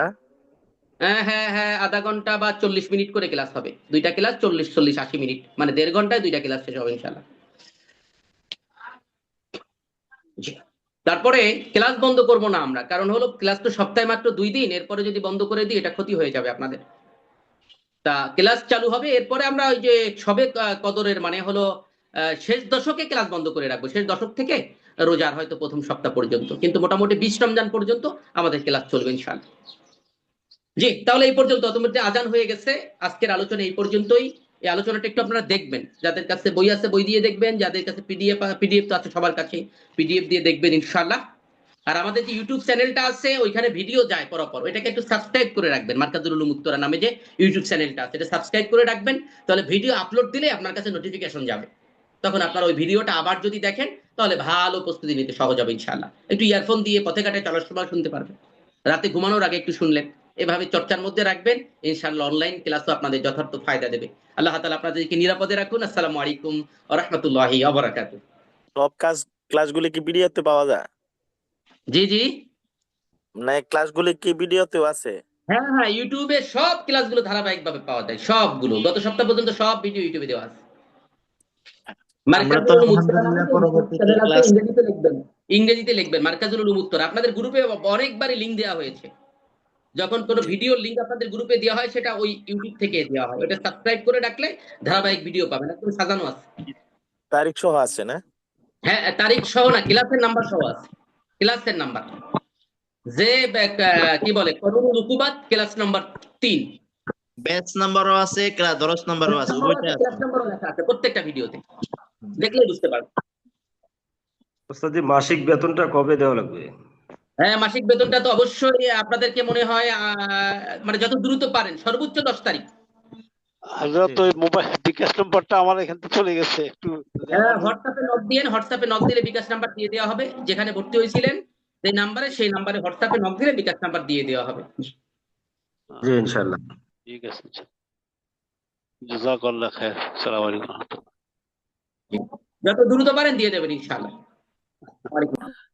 হ্যাঁ হ্যাঁ হ্যাঁ, আধা ঘন্টা বা 40 মিনিট করে ক্লাস হবে, দুইটা ক্লাস 40 40 80 মিনিট, মানে 1.5 ঘন্টায় দুইটা ক্লাস শেষ হবে ইনশাল্লাহ। জি। তারপরে ক্লাস বন্ধ করব না আমরা, কারণ হলো ক্লাস তো সপ্তাহে মাত্র 2 দিন, এরপরে যদি বন্ধ করে দিই এটা ক্ষতি হয়ে যাবে আপনাদের। তা ক্লাস চালু হবে, এরপরে আমরা ওই যে সবে কদরের মানে হলো শেষ দশকে ক্লাস বন্ধ করে রাখবো, শেষ দশক থেকে রোজার হয়তো প্রথম সপ্তাহ পর্যন্ত, কিন্তু মোটামুটি 20 রমজান পর্যন্ত আমাদের ক্লাস চলবে ইনশাআল্লাহ। জি, তাহলে এই পর্যন্ত, অতমধ্যে আজান হয়ে গেছে। আজকের আলোচনা এই পর্যন্তই। এই আলোচনাটা একটু আপনারা দেখবেন, যাদের কাছে বই আছে বই দিয়ে দেখবেন, যাদের কাছে পিডিএফ তো আছে সবার কাছে, পিডিএফ দিয়ে দেখবেন ইনশাআল্লাহ। আর আমাদের যে ইউটিউব চ্যানেলটা আছে ওইখানে ভিডিও যায় পরপর, ওইটাকে একটু সাবস্ক্রাইব করে রাখবেন, মার্কাজুল উলুম উত্তরা নামে যে ইউটিউব চ্যানেলটা আছে এটা সাবস্ক্রাইব করে রাখবেন। তাহলে ভিডিও আপলোড দিলে আপনার কাছে নোটিফিকেশন যাবে, তখন আপনার ওই ভিডিওটা আবার যদি দেখেন তাহলে ভালো প্রস্তুতি নিতে সহজ হবে ইনশাআল্লাহ। একটু ইয়ারফোন দিয়ে পথে ঘাটে চলার সময় শুনতে পারবেন, রাতে ঘুমানোর আগে একটু শুনলেন, এভাবে চর্চার মধ্যে রাখবেন ইনশাআল্লাহ। অনলাইন ক্লাসও আপনাদের যথার্থ ফায়দা দেবে। আল্লাহ তাআলা আপনাদেরকে নিরাপদে রাখুন। আসসালামু আলাইকুম ওয়া রাহমাতুল্লাহি ওয়া বারাকাতুহু। সব ক্লাসগুলি কি ভিডিওতে পাওয়া যায়? জি জি, মানে ক্লাসগুলি কি ভিডিওতেও আছে? হ্যাঁ হ্যাঁ, ইউটিউবে সব ক্লাসগুলো ধারাবাহিকভাবে পাওয়া যায়, সবগুলো গত সপ্তাহ পর্যন্ত সব ভিডিও ইউটিউবে দেওয়া আছে। আমরা তো মার্কাজুল উলুম উত্তরা নামে আলহামদুলিল্লাহ যে ইউটিউব পরবর্তীতে চ্যানেল আছে, ক্লাস ইংরেজিতে লিখবেন মার্কাজুল উলুম উত্তরা। আপনাদের গ্রুপে অনেকবারই লিংক দেওয়া হয়েছে, যখন কোনো ভিডিওর লিংক আপনাদের গ্রুপে দেওয়া হয় সেটা ওই ইউটিউব থেকে দেওয়া হয়, ওটা সাবস্ক্রাইব করে রাখলে ধারাবাহিক ভিডিও পাবেন, একদম সাজানো আছে। তারিখ সহ আছে না? হ্যাঁ, তারিখ সহ না, ক্লাসের নাম্বার সহ আছে, ক্লাসের নাম্বার যে কি বলে করুণুল উকুবাত ক্লাস নাম্বার 3, ব্যাচ নাম্বারও আছে, দরস নাম্বারও আছে, উভয়টাই আছে। ক্লাস নাম্বারও লেখা আছে প্রত্যেকটা ভিডিওতে, দেখলেই বুঝতে পারবেন। ওস্তাদ জি, মাসিক বেতনটা কবে দেওয়া লাগবে? হ্যাঁ, মাসিক বেতনটা তো অবশ্যই আপনাদেরকে মনে হয় মানে যত দ্রুত পারেন, সর্বোচ্চ 10 তারিখ। আগে তো ওই মোবাইল বিকাশ নম্বরটা আমার এখান থেকে চলে গেছে একটু যদি হ্যাঁ, আমার হোয়াটসঅ্যাপে নক দিয়েন, হোয়াটসঅ্যাপে নক দিলে বিকাশ নাম্বার দিয়ে দেওয়া হবে, যেখানে ভর্তি হয়েছিলেন সেই নাম্বারে, সেই নাম্বারে হোয়াটসঅ্যাপে নক দিলে বিকাশ নাম্বার দিয়ে দেওয়া হবে। জি ইনশাল্লাহ। ঠিক আছে, জাযাকাল্লাহ খায়ের। আসসালামু আলাইকুম। যত দ্রুত পারেন দিয়ে দেবেন ইনশাআল্লাহ। ওয়ালাইকুম আসসালাম।